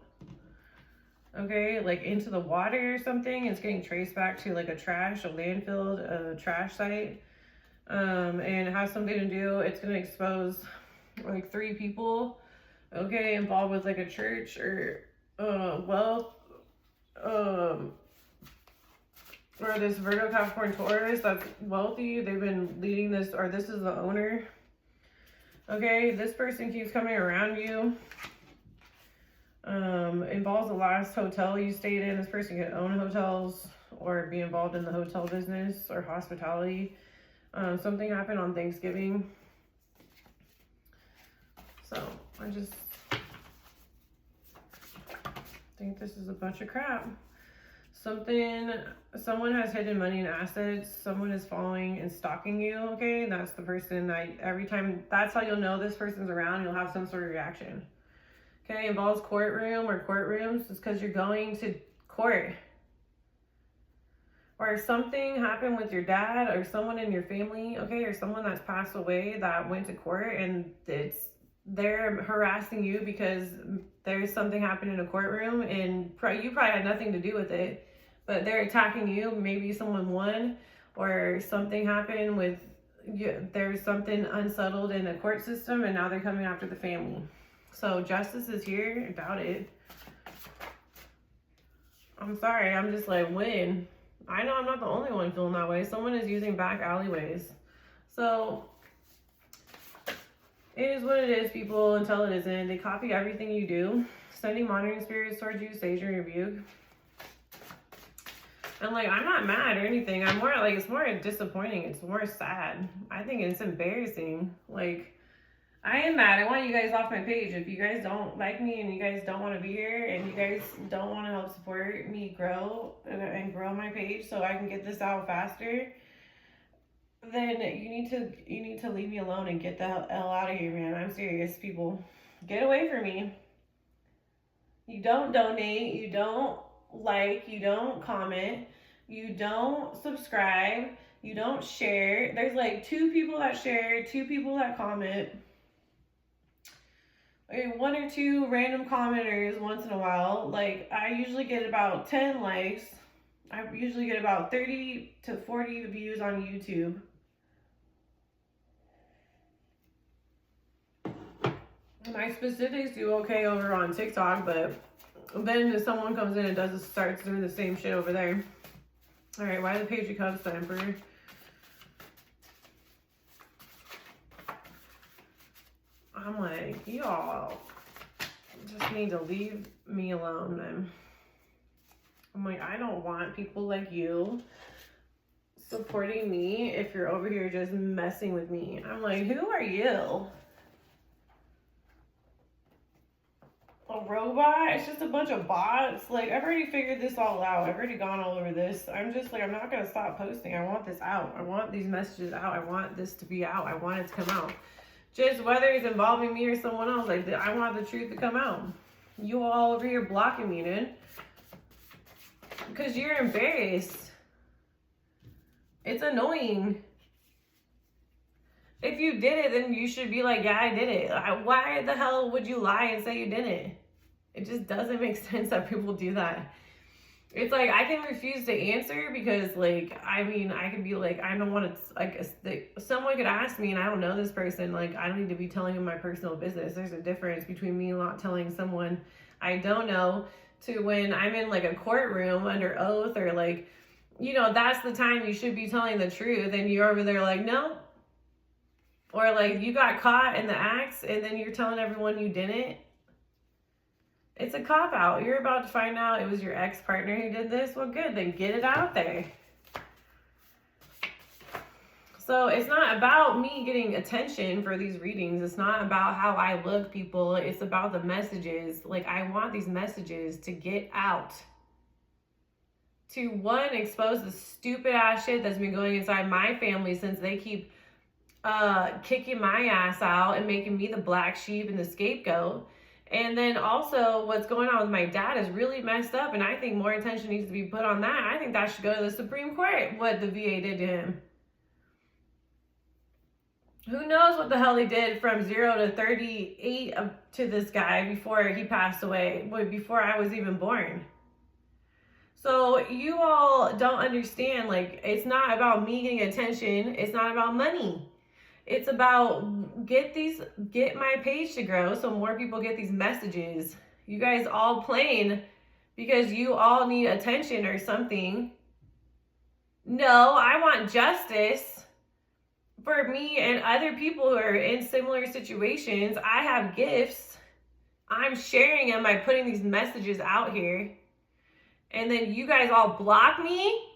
okay? Like into the water or something. It's getting traced back to like a landfill, a trash site. And it has something to do, it's gonna expose like 3 people, okay, involved with like a church or wealth, or this Virgo, Capricorn, Taurus that's wealthy. They've been leading this, or this is the owner. Okay, this person keeps coming around you. Involves the last hotel you stayed in. This person could own hotels or be involved in the hotel business or hospitality. Something happened on Thanksgiving. So I just think this is a bunch of crap. Someone has hidden money and assets. Someone is following and stalking you, okay? That's the person that every time, that's how you'll know this person's around. You'll have some sort of reaction. Okay, involves courtroom or courtrooms. It's because you're going to court. Or something happened with your dad or someone in your family, okay? Or someone that's passed away that went to court and it's they're harassing you because there's something happened in a courtroom and you probably had nothing to do with it, but they're attacking you. Maybe someone won or something happened with you, there's something unsettled in the court system, and now they're coming after the family. So justice is here. I doubt it. I'm sorry. I'm just like, when? I know I'm not the only one feeling that way. Someone is using back alleyways. So it is what it is, people, until it isn't. They copy everything you do. Sending monitoring spirits towards you, sage and rebuke. And like, I'm not mad or anything. I'm more like, it's more disappointing. It's more sad. I think it's embarrassing. Like, I am mad. I want you guys off my page. If you guys don't like me and you guys don't want to be here and you guys don't want to help support me grow and grow my page so I can get this out faster, then you need to leave me alone and get the hell out of here, man. I'm serious, people. Get away from me. You don't donate. You don't like. You don't comment. You don't subscribe. You don't share. There's like 2 people that share, 2 people that comment. One or 2 random commenters once in a while. Like, I usually get about 10 likes. I usually get about 30 to 40 views on YouTube. My specifics do okay over on TikTok, but then if someone comes in and starts doing the same shit over there. All right, why the Page of Cups, the Emperor? I'm like, y'all just need to leave me alone, man. I'm like, I don't want people like you supporting me if you're over here just messing with me. I'm like, who are you? A robot? It's just a bunch of bots. Like, I've already figured this all out. I've already gone all over this. I'm just like, I'm not going to stop posting. I want this out. I want these messages out. I want this to be out. I want it to come out. Just whether it's involving me or someone else, like, I want the truth to come out. You all over here blocking me, dude. Because you're embarrassed. It's annoying. If you did it, then you should be like, yeah, I did it. Why the hell would you lie and say you didn't? It just doesn't make sense that people do that. It's like, I can refuse to answer because, like, I mean, I could be like, I don't want to, like, someone could ask me and I don't know this person. Like, I don't need to be telling them my personal business. There's a difference between me not telling someone I don't know to when I'm in, like, a courtroom under oath or, like, you know, that's the time you should be telling the truth. And you're over there like, no. Or, like, you got caught in the acts and then you're telling everyone you didn't. It's a cop-out. You're about to find out it was your ex-partner who did this. Well, good. Then get it out there. So it's not about me getting attention for these readings. It's not about how I look, people. It's about the messages. Like, I want these messages to get out. To, one, expose the stupid-ass shit that's been going inside my family since they keep kicking my ass out and making me the black sheep and the scapegoat. And then also what's going on with my dad is really messed up, and I think more attention needs to be put on that. I think that should go to the Supreme Court, what the VA did to him. Who knows what the hell they did from 0 to 38 to this guy before he passed away, before I was even born. So you all don't understand, like, it's not about me getting attention. It's not about money. It's about get my page to grow so more people get these messages. You guys all playing because you all need attention or something. No, I want justice for me and other people who are in similar situations. I have gifts. I'm sharing them by putting these messages out here. And then you guys all block me?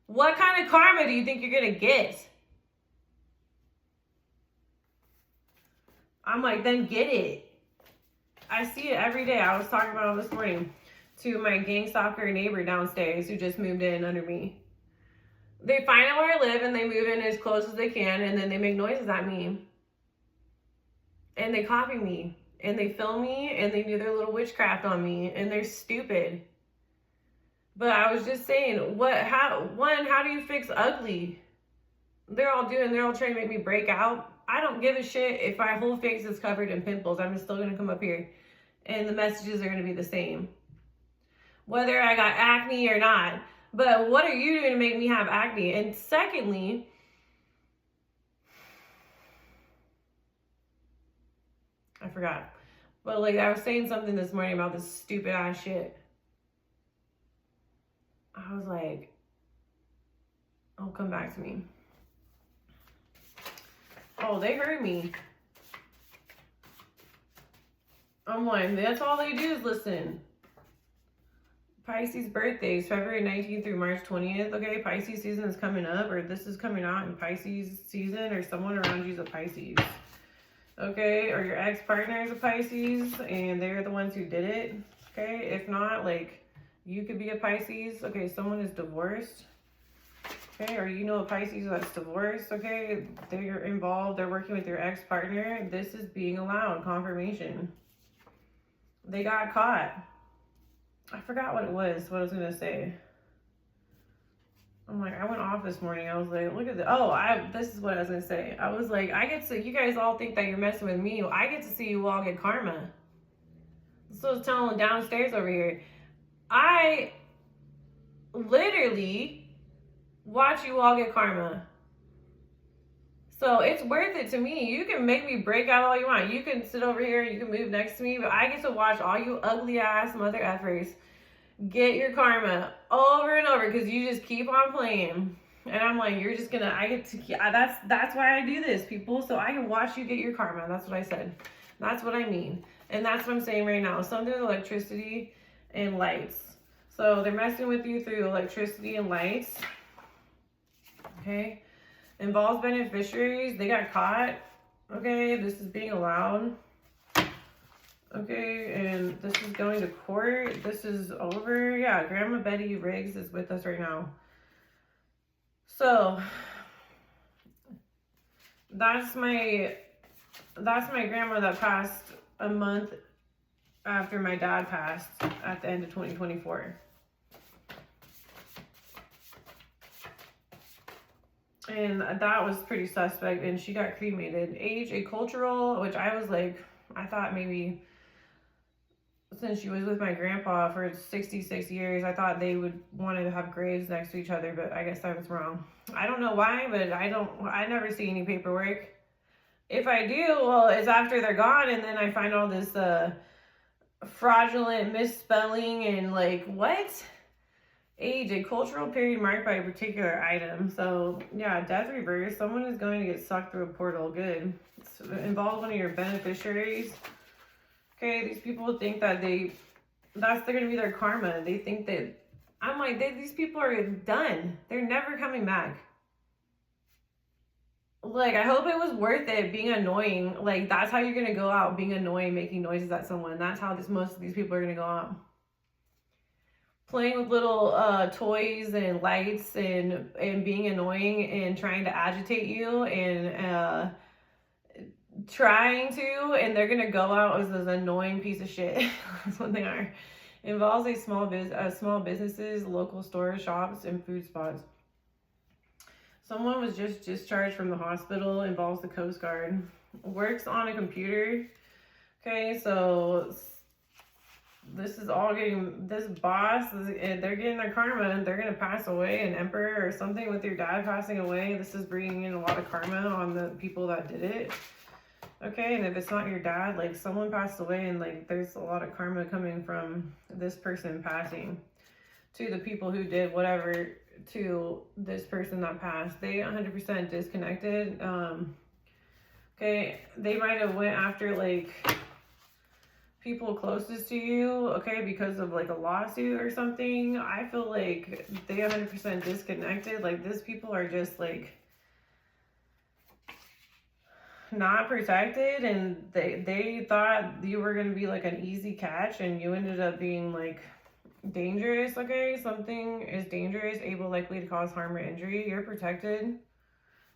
What kind of karma do you think you're going to get? I'm like, then get it. I see it every day. I was talking about it this morning to my gang stalker neighbor downstairs who just moved in under me. They find out where I live and they move in as close as they can, and then they make noises at me. And they copy me. And they film me and they do their little witchcraft on me. And they're stupid. But I was just saying, how do you fix ugly? They're all trying to make me break out I don't give a shit if my whole face is covered in pimples. I'm still going to come up here and the messages are going to be the same. Whether I got acne or not. But what are you doing to make me have acne? And secondly, I forgot. But like I was saying something this morning about this stupid ass shit. I was like, oh, come back to me. Oh, they heard me. I'm like, that's all they do is listen. Pisces birthdays, February 19th through March 20th. Okay, Pisces season is coming up, or this is coming out in Pisces season, or someone around you is a Pisces. Okay, or your ex-partner is a Pisces, and they're the ones who did it. Okay, if not, like, you could be a Pisces. Okay, someone is divorced. Okay, or you know a Pisces that's divorced. Okay, they're involved, they're working with your ex-partner. This is being allowed, confirmation. They got caught. I forgot what it was, what I was going to say. I'm like, I went off this morning. I was like, look at this. This is what I was going to say. I was like, you guys all think that you're messing with me. I get to see you all get karma. So I was telling downstairs over here. I literally watch you all get karma. So it's worth it to me. You can make me break out all you want. You can sit over here, you can move next to me, but I get to watch all you ugly ass mother effers get your karma over and over because you just keep on playing. And I'm like, you're just gonna, that's why I do this, people. So I can watch you get your karma. That's what I said. That's what I mean. And that's what I'm saying right now. Something with electricity and lights. So they're messing with you through electricity and lights. Okay. Involves beneficiaries. They got caught. Okay, this is being allowed. Okay, and this is going to court. This is over. Yeah, Grandma Betty Riggs is with us right now. So that's my grandma that passed a month after my dad passed at the end of 2024. And that was pretty suspect, and she got cremated. Age, acultural, which I was like, I thought maybe since she was with my grandpa for 66 years, I thought they would want to have graves next to each other, but I guess I was wrong. I don't know why, but I never see any paperwork. If I do, well, it's after they're gone, and then I find all this fraudulent misspelling and like, what? Age, a cultural period marked by a particular item. So yeah, death reverse. Someone is going to get sucked through a portal. Good. It's involve one of your beneficiaries. Okay, these people think that that's going to be their karma. They think that, I'm like, these people are done. They're never coming back. Like, I hope it was worth it being annoying. Like, that's how you're going to go out, being annoying, making noises at someone. That's how most of these people are going to go out. Playing with little toys and lights and being annoying and trying to agitate you and trying to, and they're gonna go out as this annoying piece of shit. That's what they are. Involves a small businesses, local stores, shops, and food spots. Someone was just discharged from the hospital. Involves the Coast Guard. Works on a computer. Okay, so this is all getting, this boss, they're getting their karma, and they're going to pass away, an emperor or something with your dad passing away. This is bringing in a lot of karma on the people that did it. Okay, and if it's not your dad, like someone passed away, and like there's a lot of karma coming from this person passing to the people who did whatever to this person that passed. They 100% disconnected. Okay, they might have went after like people closest to you, okay, because of like a lawsuit or something. I feel like they 100% disconnected. Like, these people are just like not protected, and they thought you were going to be like an easy catch, and you ended up being like dangerous. Okay, something is dangerous, able, likely to cause harm or injury. You're protected.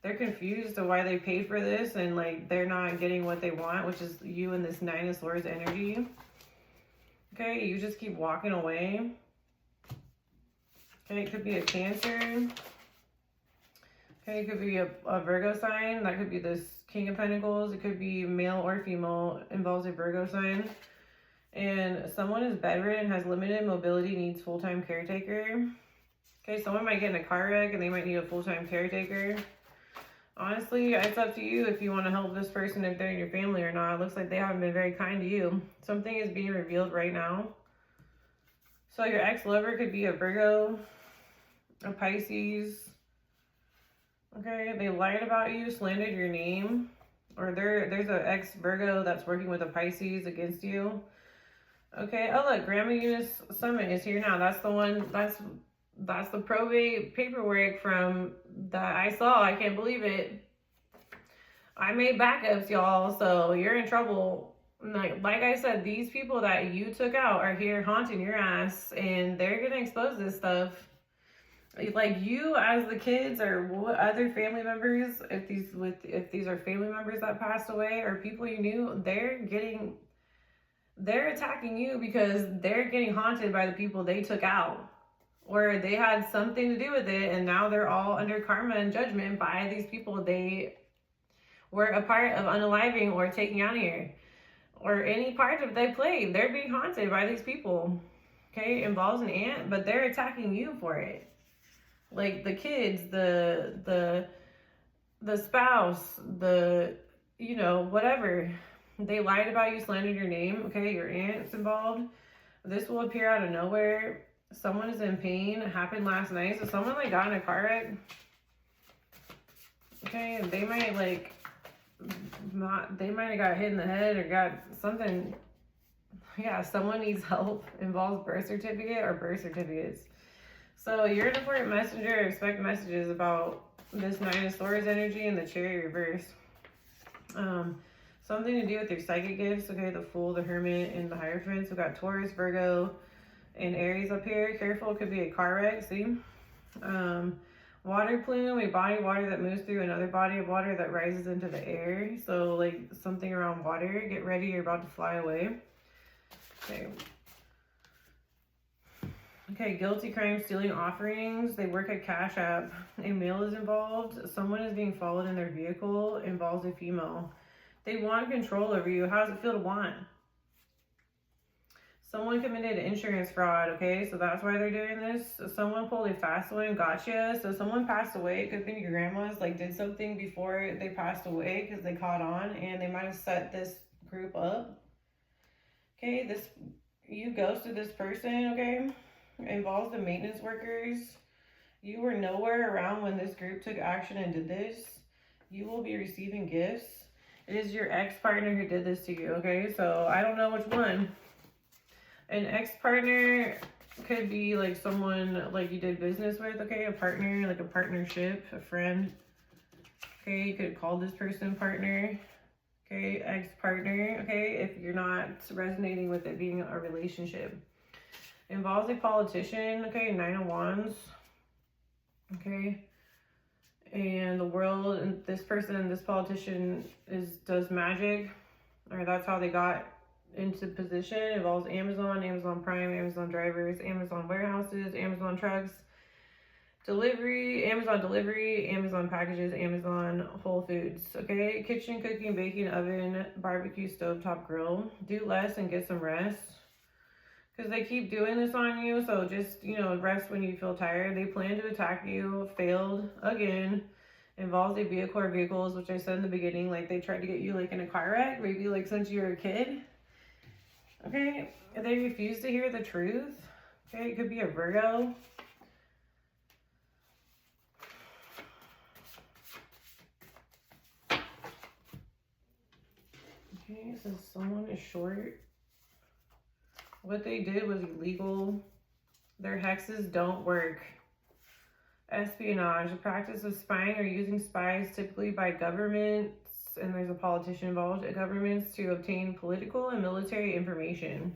They're confused to why they paid for this, and like they're not getting what they want, which is you and this Nine of Swords energy. Okay, you just keep walking away. Okay, it could be a Cancer. Okay, it could be a Virgo sign. That could be this King of Pentacles. It could be male or female. Involves a Virgo sign. And someone is bedridden, has limited mobility, needs full-time caretaker. Okay, someone might get in a car wreck and they might need a full-time caretaker. Honestly, it's up to you if you want to help this person, if they're in your family or not. It looks like they haven't been very kind to you. Something is being revealed right now. So your ex-lover could be a Virgo, a Pisces. Okay, they lied about you, slandered your name. Or there's an ex-Virgo that's working with a Pisces against you. Okay, oh look, Grandma Eunice Summit is here now. That's the one, that's the probate paperwork from that I saw. I can't believe it. I made backups, y'all, so you're in trouble. Like I said, these people that you took out are here haunting your ass, and they're gonna expose this stuff. Like you, as the kids, or what other family members, if these are family members that passed away or people you knew, they're attacking you because they're getting haunted by the people they took out, or they had something to do with it, and now they're all under karma and judgment by these people they were a part of unaliving or taking out of here, or any part of they played. They're being haunted by these people. Okay, involves an aunt, but they're attacking you for it. Like the kids, the spouse, whatever. They lied about you, slandered your name. Okay, your aunt's involved. This will appear out of nowhere. Someone is in pain. It happened last night. So someone got in a car wreck. Okay, and they might have got hit in the head or got something. Yeah, someone needs help. Involves birth certificate or birth certificates. So you're an important messenger. Expect messages about this Nine of Swords energy and the Chariot reverse. Something to do with your psychic gifts. Okay, the Fool, the Hermit, and the Hierophant. So we got Taurus, Virgo, and Aries up here. Careful, it could be a car wreck. See? Water plume, a body of water that moves through another body of water that rises into the air. So like something around water. Get ready, you're about to fly away. Okay. Okay, guilty crime, stealing offerings. They work at Cash App. A male is involved. Someone is being followed in their vehicle. Involves a female. They want control over you. How does it feel to want? Someone committed insurance fraud, okay? So that's why they're doing this. Someone pulled a fast one, gotcha. So someone passed away. It could have been your grandma's, did something before they passed away because they caught on, and they might have set this group up. Okay, you ghosted this person, okay? It involves the maintenance workers. You were nowhere around when this group took action and did this. You will be receiving gifts. It is your ex-partner who did this to you, okay? So I don't know which one. An ex-partner could be someone you did business with, okay? A partner, a partnership, a friend. Okay, you could have called this person partner. Okay, ex-partner, okay? If you're not resonating with it being a relationship. Involves a politician, okay? 9 of Wands. Okay. And the world, and this politician does magic, or that's how they got into position. It involves Amazon Prime, Amazon drivers, Amazon warehouses, Amazon trucks, Amazon delivery, Amazon packages, Amazon Whole Foods. Okay, kitchen, cooking, baking, oven, barbecue, stovetop, grill. Do less and get some rest. Because they keep doing this on you, so just, rest when you feel tired. They plan to attack you, failed again. Involves a vehicle or vehicles, which I said in the beginning, they tried to get you, in a car wreck, maybe, since you were a kid. Okay, they refuse to hear the truth. Okay, it could be a Virgo. Okay, so someone is short. What they did was illegal. Their hexes don't work. Espionage, the practice of spying or using spies typically by governments, and there's a politician involved, governments to obtain political and military information.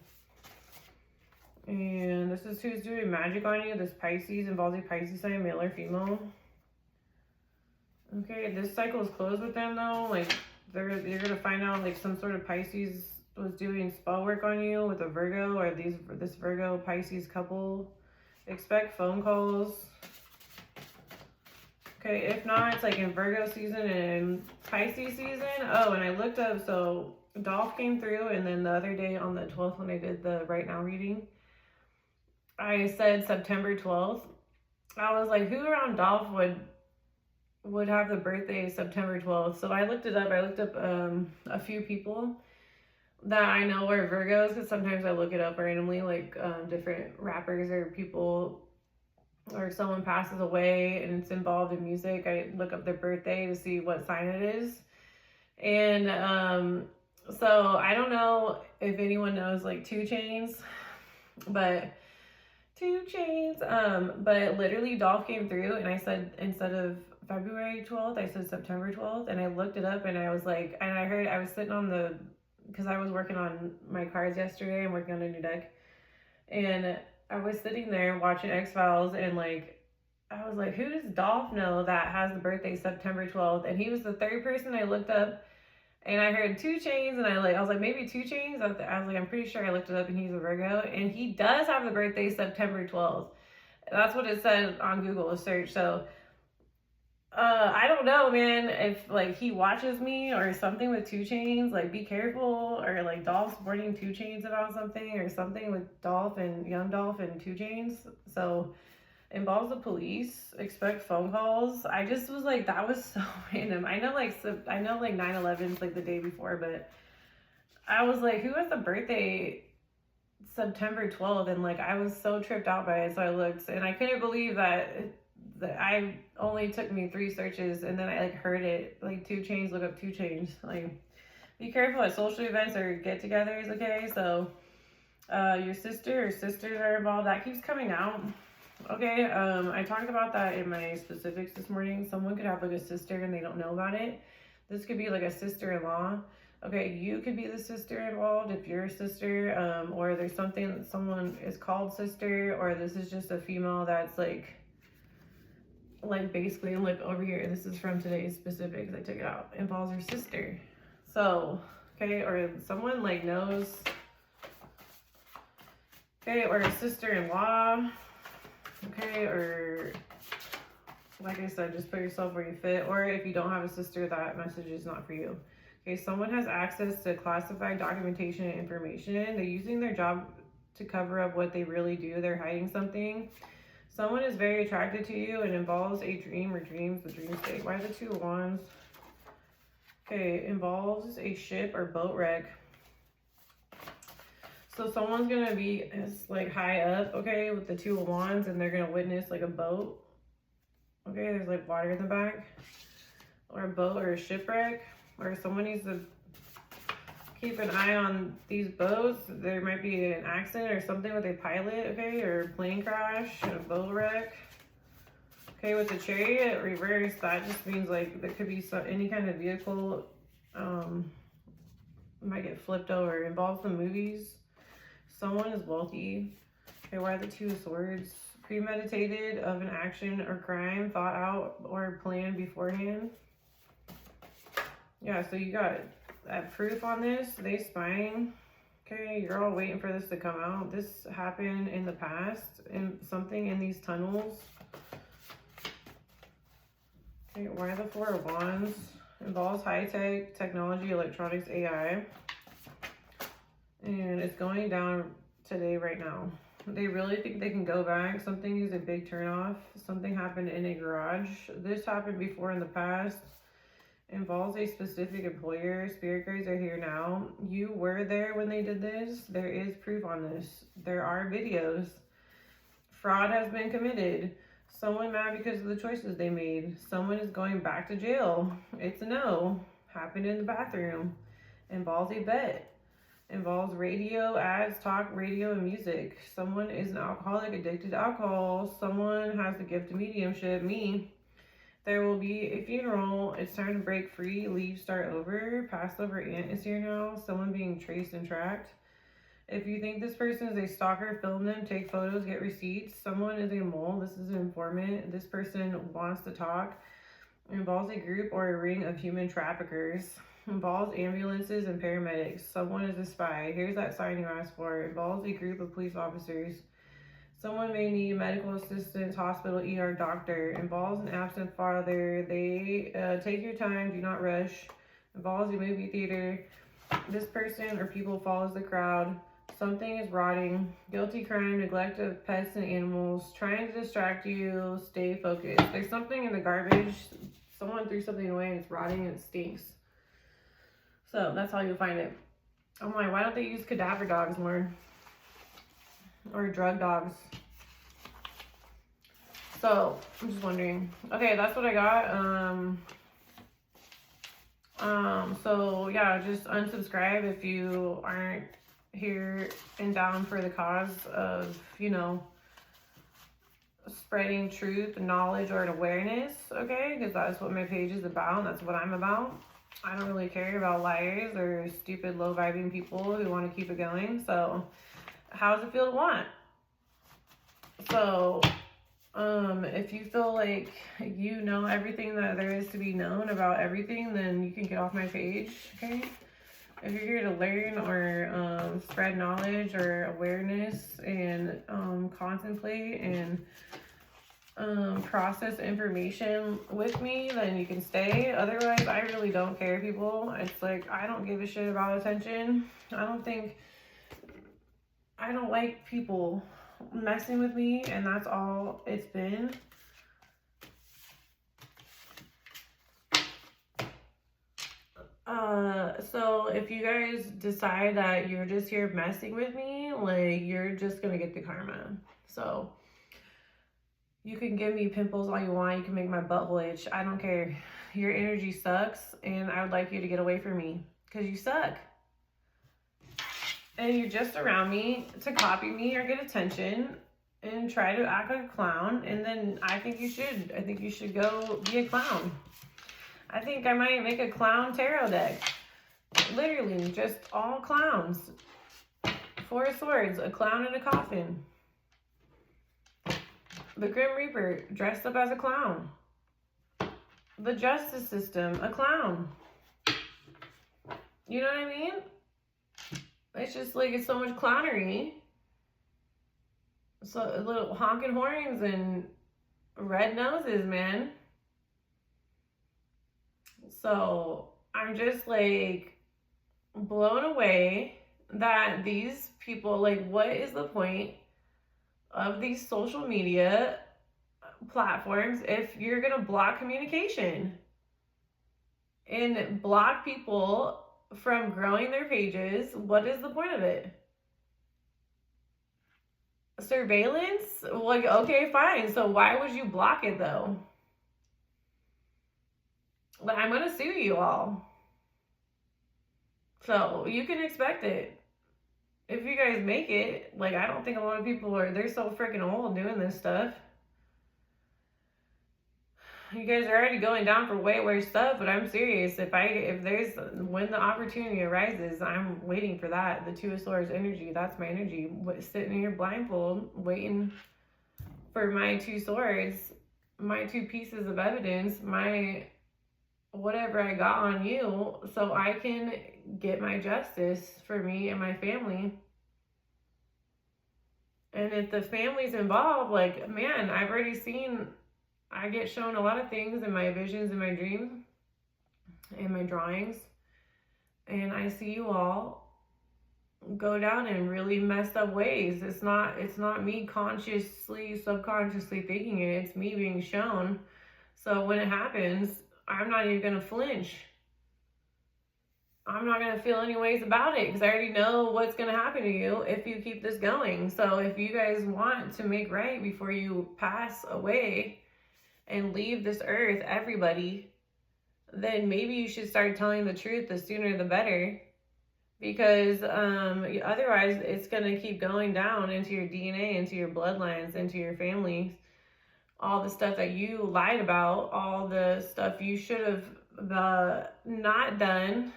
And this is who's doing magic on you. This Pisces involves a Pisces sign, male or female. Okay, this cycle is closed with them though. You're gonna find out some sort of Pisces was doing spell work on you with a Virgo, or this Virgo Pisces couple. Expect phone calls. Okay, if not, it's like in Virgo season and Pisces season. Oh, and I looked up, so Dolph came through, and then the other day on the 12th when I did the Right Now reading, I said September 12th. I was like, who around Dolph would have the birthday September 12th? So I looked it up. I looked up a few people that I know are Virgos, because sometimes I look it up randomly, like different rappers or people, or someone passes away and it's involved in music. I look up their birthday to see what sign it is. And so I don't know if anyone knows like 2 Chainz, but 2 Chainz. But literally Dolph came through, and I said, instead of February 12th, I said September 12th, and I looked it up, and I was like, and I heard, I was sitting on the, because I was working on my cards yesterday. I'm working on a new deck, and I was sitting there watching X-Files, and like, I was like, who does Dolph know that has the birthday September 12th? And he was the 3rd person I looked up, and I heard 2 Chainz, and I was like, maybe 2 Chainz? I was like, I'm pretty sure I looked it up, and he's a Virgo, and he does have the birthday September 12th. That's what it said on Google search. So I don't know, man, if like he watches me or something with 2 Chainz, like be careful, or like Dolph supporting 2 Chainz about something, or something with Dolph and Young Dolph and 2 Chainz. So involves the police, expect phone calls. I just was like, that was so random. I know like 9/11's like the day before, but I was like, who has the birthday September 12th? And like, I was so tripped out by it. So I looked, and I couldn't believe that I only took me 3 searches, and then I like heard it, like 2 Chainz, look up 2 Chainz. Like, be careful at social events or get-togethers, okay? So your sister or sisters are involved. That keeps coming out. Okay, I talked about that in my specifics this morning. Someone could have like a sister and they don't know about it. This could be like a sister-in-law. Okay, you could be the sister involved if you're a sister, or there's something, someone is called sister, or this is just a female that's like basically, look over here, this is from today's specifics, I took it out, involves her sister. So, okay, or someone like knows, okay, or a sister-in-law, okay, or like I said, just put yourself where you fit. Or if you don't have a sister, that message is not for you. Okay, someone has access to classified documentation and information. They're using their job to cover up what they really do. They're hiding something. Someone is very attracted to you and involves a dream or dreams, the dream state. Why the 2 of Wands? Okay, involves a ship or boat wreck. So someone's gonna be like high up, okay, with the 2 of Wands, and they're gonna witness like a boat. Okay, there's like water in the back, or a boat or a shipwreck, or someone needs to keep an eye on these boats. There might be an accident or something with a pilot, okay, or a plane crash, a boat wreck. Okay, with the Chariot reverse, that just means like there could be any kind of vehicle might get flipped over. It involves the movies. Someone is wealthy. Okay, why the 2 of Swords? Premeditated of an action or crime, thought out or planned beforehand. Yeah, so you got that proof on this. They spying. Okay, you're all waiting for this to come out. This happened in the past, and something in these tunnels. Okay, why the 4 of Wands? Involves high-tech technology, electronics, AI. And it's going down today, right now. They really think they can go back. Something is a big turnoff. Something happened in a garage. This happened before in the past. Involves a specific employer. Spirit guides are here now. You were there when they did this. There is proof on this. There are videos. Fraud has been committed. Someone mad because of the choices they made. Someone is going back to jail. It's a no. Happened in the bathroom. Involves a bet. Involves radio, ads, talk, radio, and music. Someone is an alcoholic, addicted to alcohol. Someone has the gift of mediumship, me. There will be a funeral. It's time to break free, leave, start over. Passover aunt is here now. Someone being traced and tracked. If you think this person is a stalker, film them, take photos, get receipts. Someone is a mole. This is an informant. This person wants to talk. Involves a group or a ring of human traffickers. Involves ambulances and paramedics. Someone is a spy. Here's that sign you asked for. Involves a group of police officers. Someone may need medical assistance, hospital, ER, doctor. Involves an absent father. They take your time, do not rush. Involves a movie theater. This person or people follows the crowd. Something is rotting. Guilty crime, neglect of pets and animals. Trying to distract you. Stay focused. There's something in the garbage. Someone threw something away and it's rotting and it stinks. So that's how you'll find it. I'm like, why don't they use cadaver dogs more? Or drug dogs? So I'm just wondering. Okay, that's what I got. So yeah, just unsubscribe if you aren't here and down for the cause of, you know, spreading truth, knowledge, or an awareness, okay? Because that's what my page is about. That's what I'm about. I don't really care about liars or stupid, low-vibing people who want to keep it going. So how does it feel to want? So if you feel like you know everything that there is to be known about everything, then you can get off my page, okay? If you're here to learn or spread knowledge or awareness and contemplate and process information with me, then you can stay. Otherwise, I really don't care, people. It's like, I don't give a shit about attention. I don't like people messing with me, and that's all it's been. So if you guys decide that you're just here messing with me, like, you're just gonna get the karma. So you can give me pimples all you want, you can make my butthole itch, I don't care. Your energy sucks, and I would like you to get away from me, because you suck. And you're just around me to copy me or get attention and try to act like a clown, and then I think you should go be a clown. I think I might make a clown tarot deck. Literally, just all clowns. 4 of Swords, a clown in a coffin. The Grim Reaper, dressed up as a clown. The justice system, a clown. You know what I mean? It's just like, it's so much clownery. So little honking horns and red noses, man. So I'm just like blown away that these people, like, what is the point of these social media platforms if you're gonna block communication and block people from growing their pages? What is the point of it? Surveillance? Like, okay, fine. So why would you block it though? Like, I'm gonna sue you all. So you can expect it. If you guys make it, like, I don't think a lot of people they're so freaking old doing this stuff. You guys are already going down for way worse stuff, but I'm serious. When the opportunity arises, I'm waiting for that. The 2 of Swords energy, that's my energy. Sitting here blindfold, waiting for my 2 swords, my 2 pieces of evidence, my whatever I got on you, so I can get my justice for me and my family. And if the family's involved, like, man, I've already seen, I get shown a lot of things in my visions and my dreams and my drawings, and I see you all go down in really messed up ways. It's not me consciously, subconsciously thinking it. It's me being shown. So when it happens, I'm not even gonna flinch. I'm not gonna feel any ways about it, because I already know what's gonna happen to you if you keep this going. So if you guys want to make right before you pass away and leave this earth, everybody, then maybe you should start telling the truth. The sooner the better, because otherwise it's gonna keep going down into your DNA, into your bloodlines, into your family. All the stuff that you lied about, all the stuff you should have not done.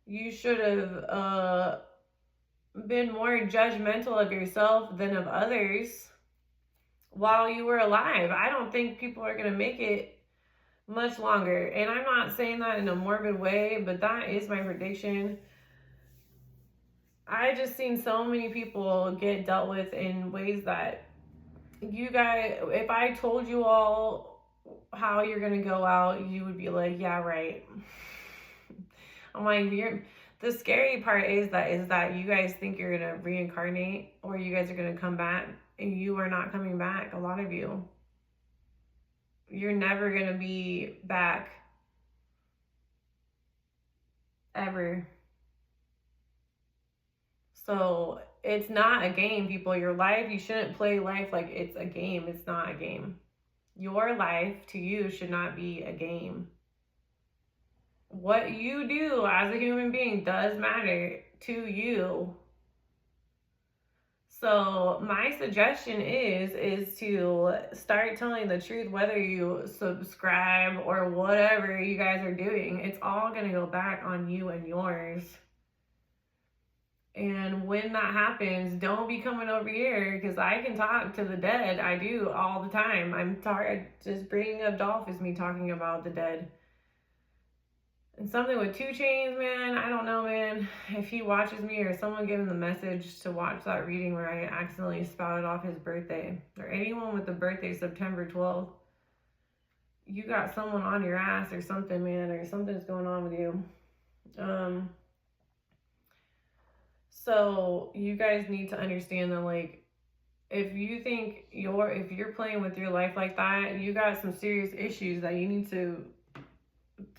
You should have been more judgmental of yourself than of others while you were alive. I don't think people are going to make it much longer. And I'm not saying that in a morbid way, but that is my prediction. I just seen so many people get dealt with in ways that you guys, if I told you all how you're gonna go out, you would be like, yeah, right. I'm like, the scary part is that you guys think you're gonna reincarnate or you guys are gonna come back, and you are not coming back. A lot of you, you're never gonna be back ever. So it's not a game, people. Your life, you shouldn't play life like it's a game. It's not a game. Your life to you should not be a game. What you do as a human being does matter to you. So my suggestion is to start telling the truth, whether you subscribe or whatever you guys are doing. It's all going to go back on you and yours. And when that happens, don't be coming over here, because I can talk to the dead. I do all the time. Just bringing up Dolph is me talking about the dead. And something with 2 Chainz, man, I don't know, man. If he watches me or someone give him the message to watch that reading where I accidentally spouted off his birthday, or anyone with the birthday September 12th, you got someone on your ass or something, man, or something's going on with you. So you guys need to understand that, like, if you think if you're playing with your life like that, you got some serious issues that you need to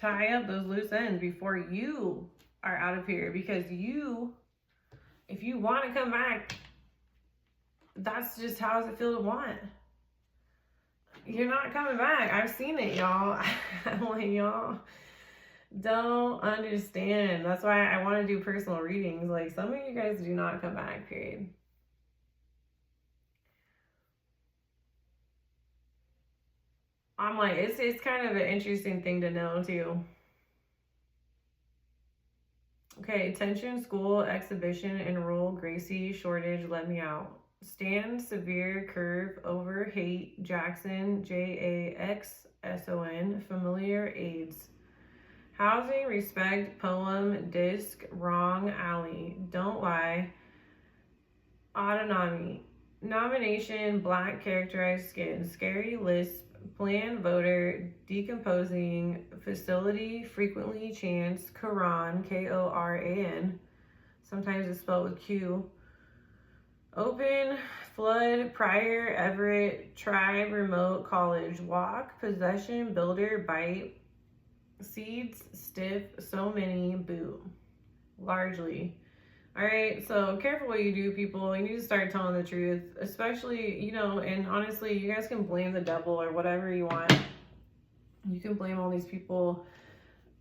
tie up those loose ends before you are out of here. Because if you want to come back, that's just how it feel to want. You're not coming back. I've seen it, y'all. I'm like, y'all don't understand. That's why I want to do personal readings. Like, some of you guys do not come back, period. I'm like, it's kind of an interesting thing to know too. Okay, attention, school, exhibition, enroll, Gracie, shortage, let me out. Stand, severe, curve, over, hate, Jackson, JAXSON, familiar, AIDS. Housing, respect, poem, disc, wrong, alley, don't lie, autonomy, nomination, black, characterized skin, scary, lisp, plan, voter, decomposing, facility, frequently, chance, Quran, Koran, sometimes it's spelled with Q, open, flood, prior, Everett, tribe, remote, college, walk, possession, builder, bite, seeds, stiff, so many, boot, largely. All right, so careful what you do, people. You need to start telling the truth, especially, and honestly, you guys can blame the devil or whatever you want. You can blame all these people.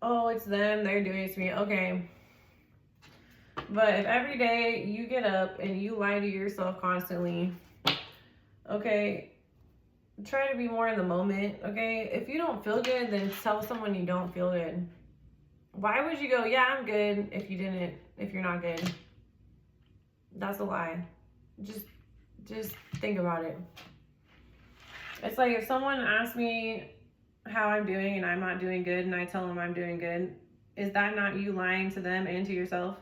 Oh, it's them, they're doing it to me. Okay. But if every day you get up and you lie to yourself constantly, okay, try to be more in the moment, okay? If you don't feel good, then tell someone you don't feel good. Why would you go, yeah, I'm good, if you're not good? That's a lie. Just think about it. It's like if someone asks me how I'm doing and I'm not doing good and I tell them I'm doing good, is that not you lying to them and to yourself?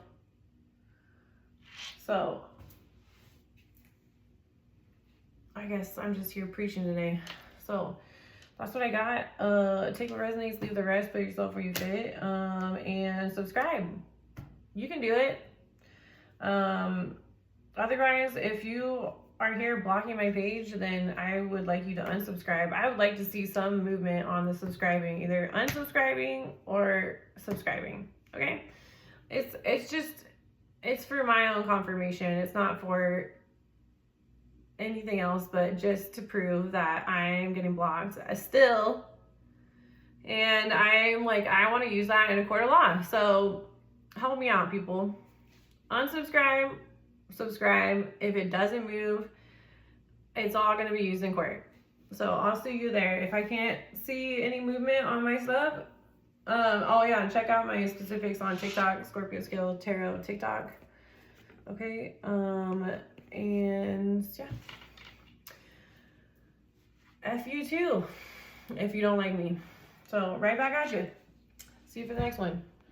So I guess I'm just here preaching today. So that's what I got. Take what resonates, leave the rest, put yourself where you fit, and subscribe. You can do it. Otherwise, if you are here blocking my page, then I would like you to unsubscribe. I would like to see some movement on the subscribing, either unsubscribing or subscribing. Okay? It's for my own confirmation. It's not for anything else, but just to prove that I'm getting blocked still. And I'm like, I want to use that in a court of law. So help me out, people. Unsubscribe, subscribe. If it doesn't move, it's all going to be used in court. So I'll see you there. If I can't see any movement on my stuff, oh yeah, and check out my specifics on TikTok, Scorpio Scale Tarot TikTok. Okay, and yeah. F you too, if you don't like me. So right back at you. See you for the next one.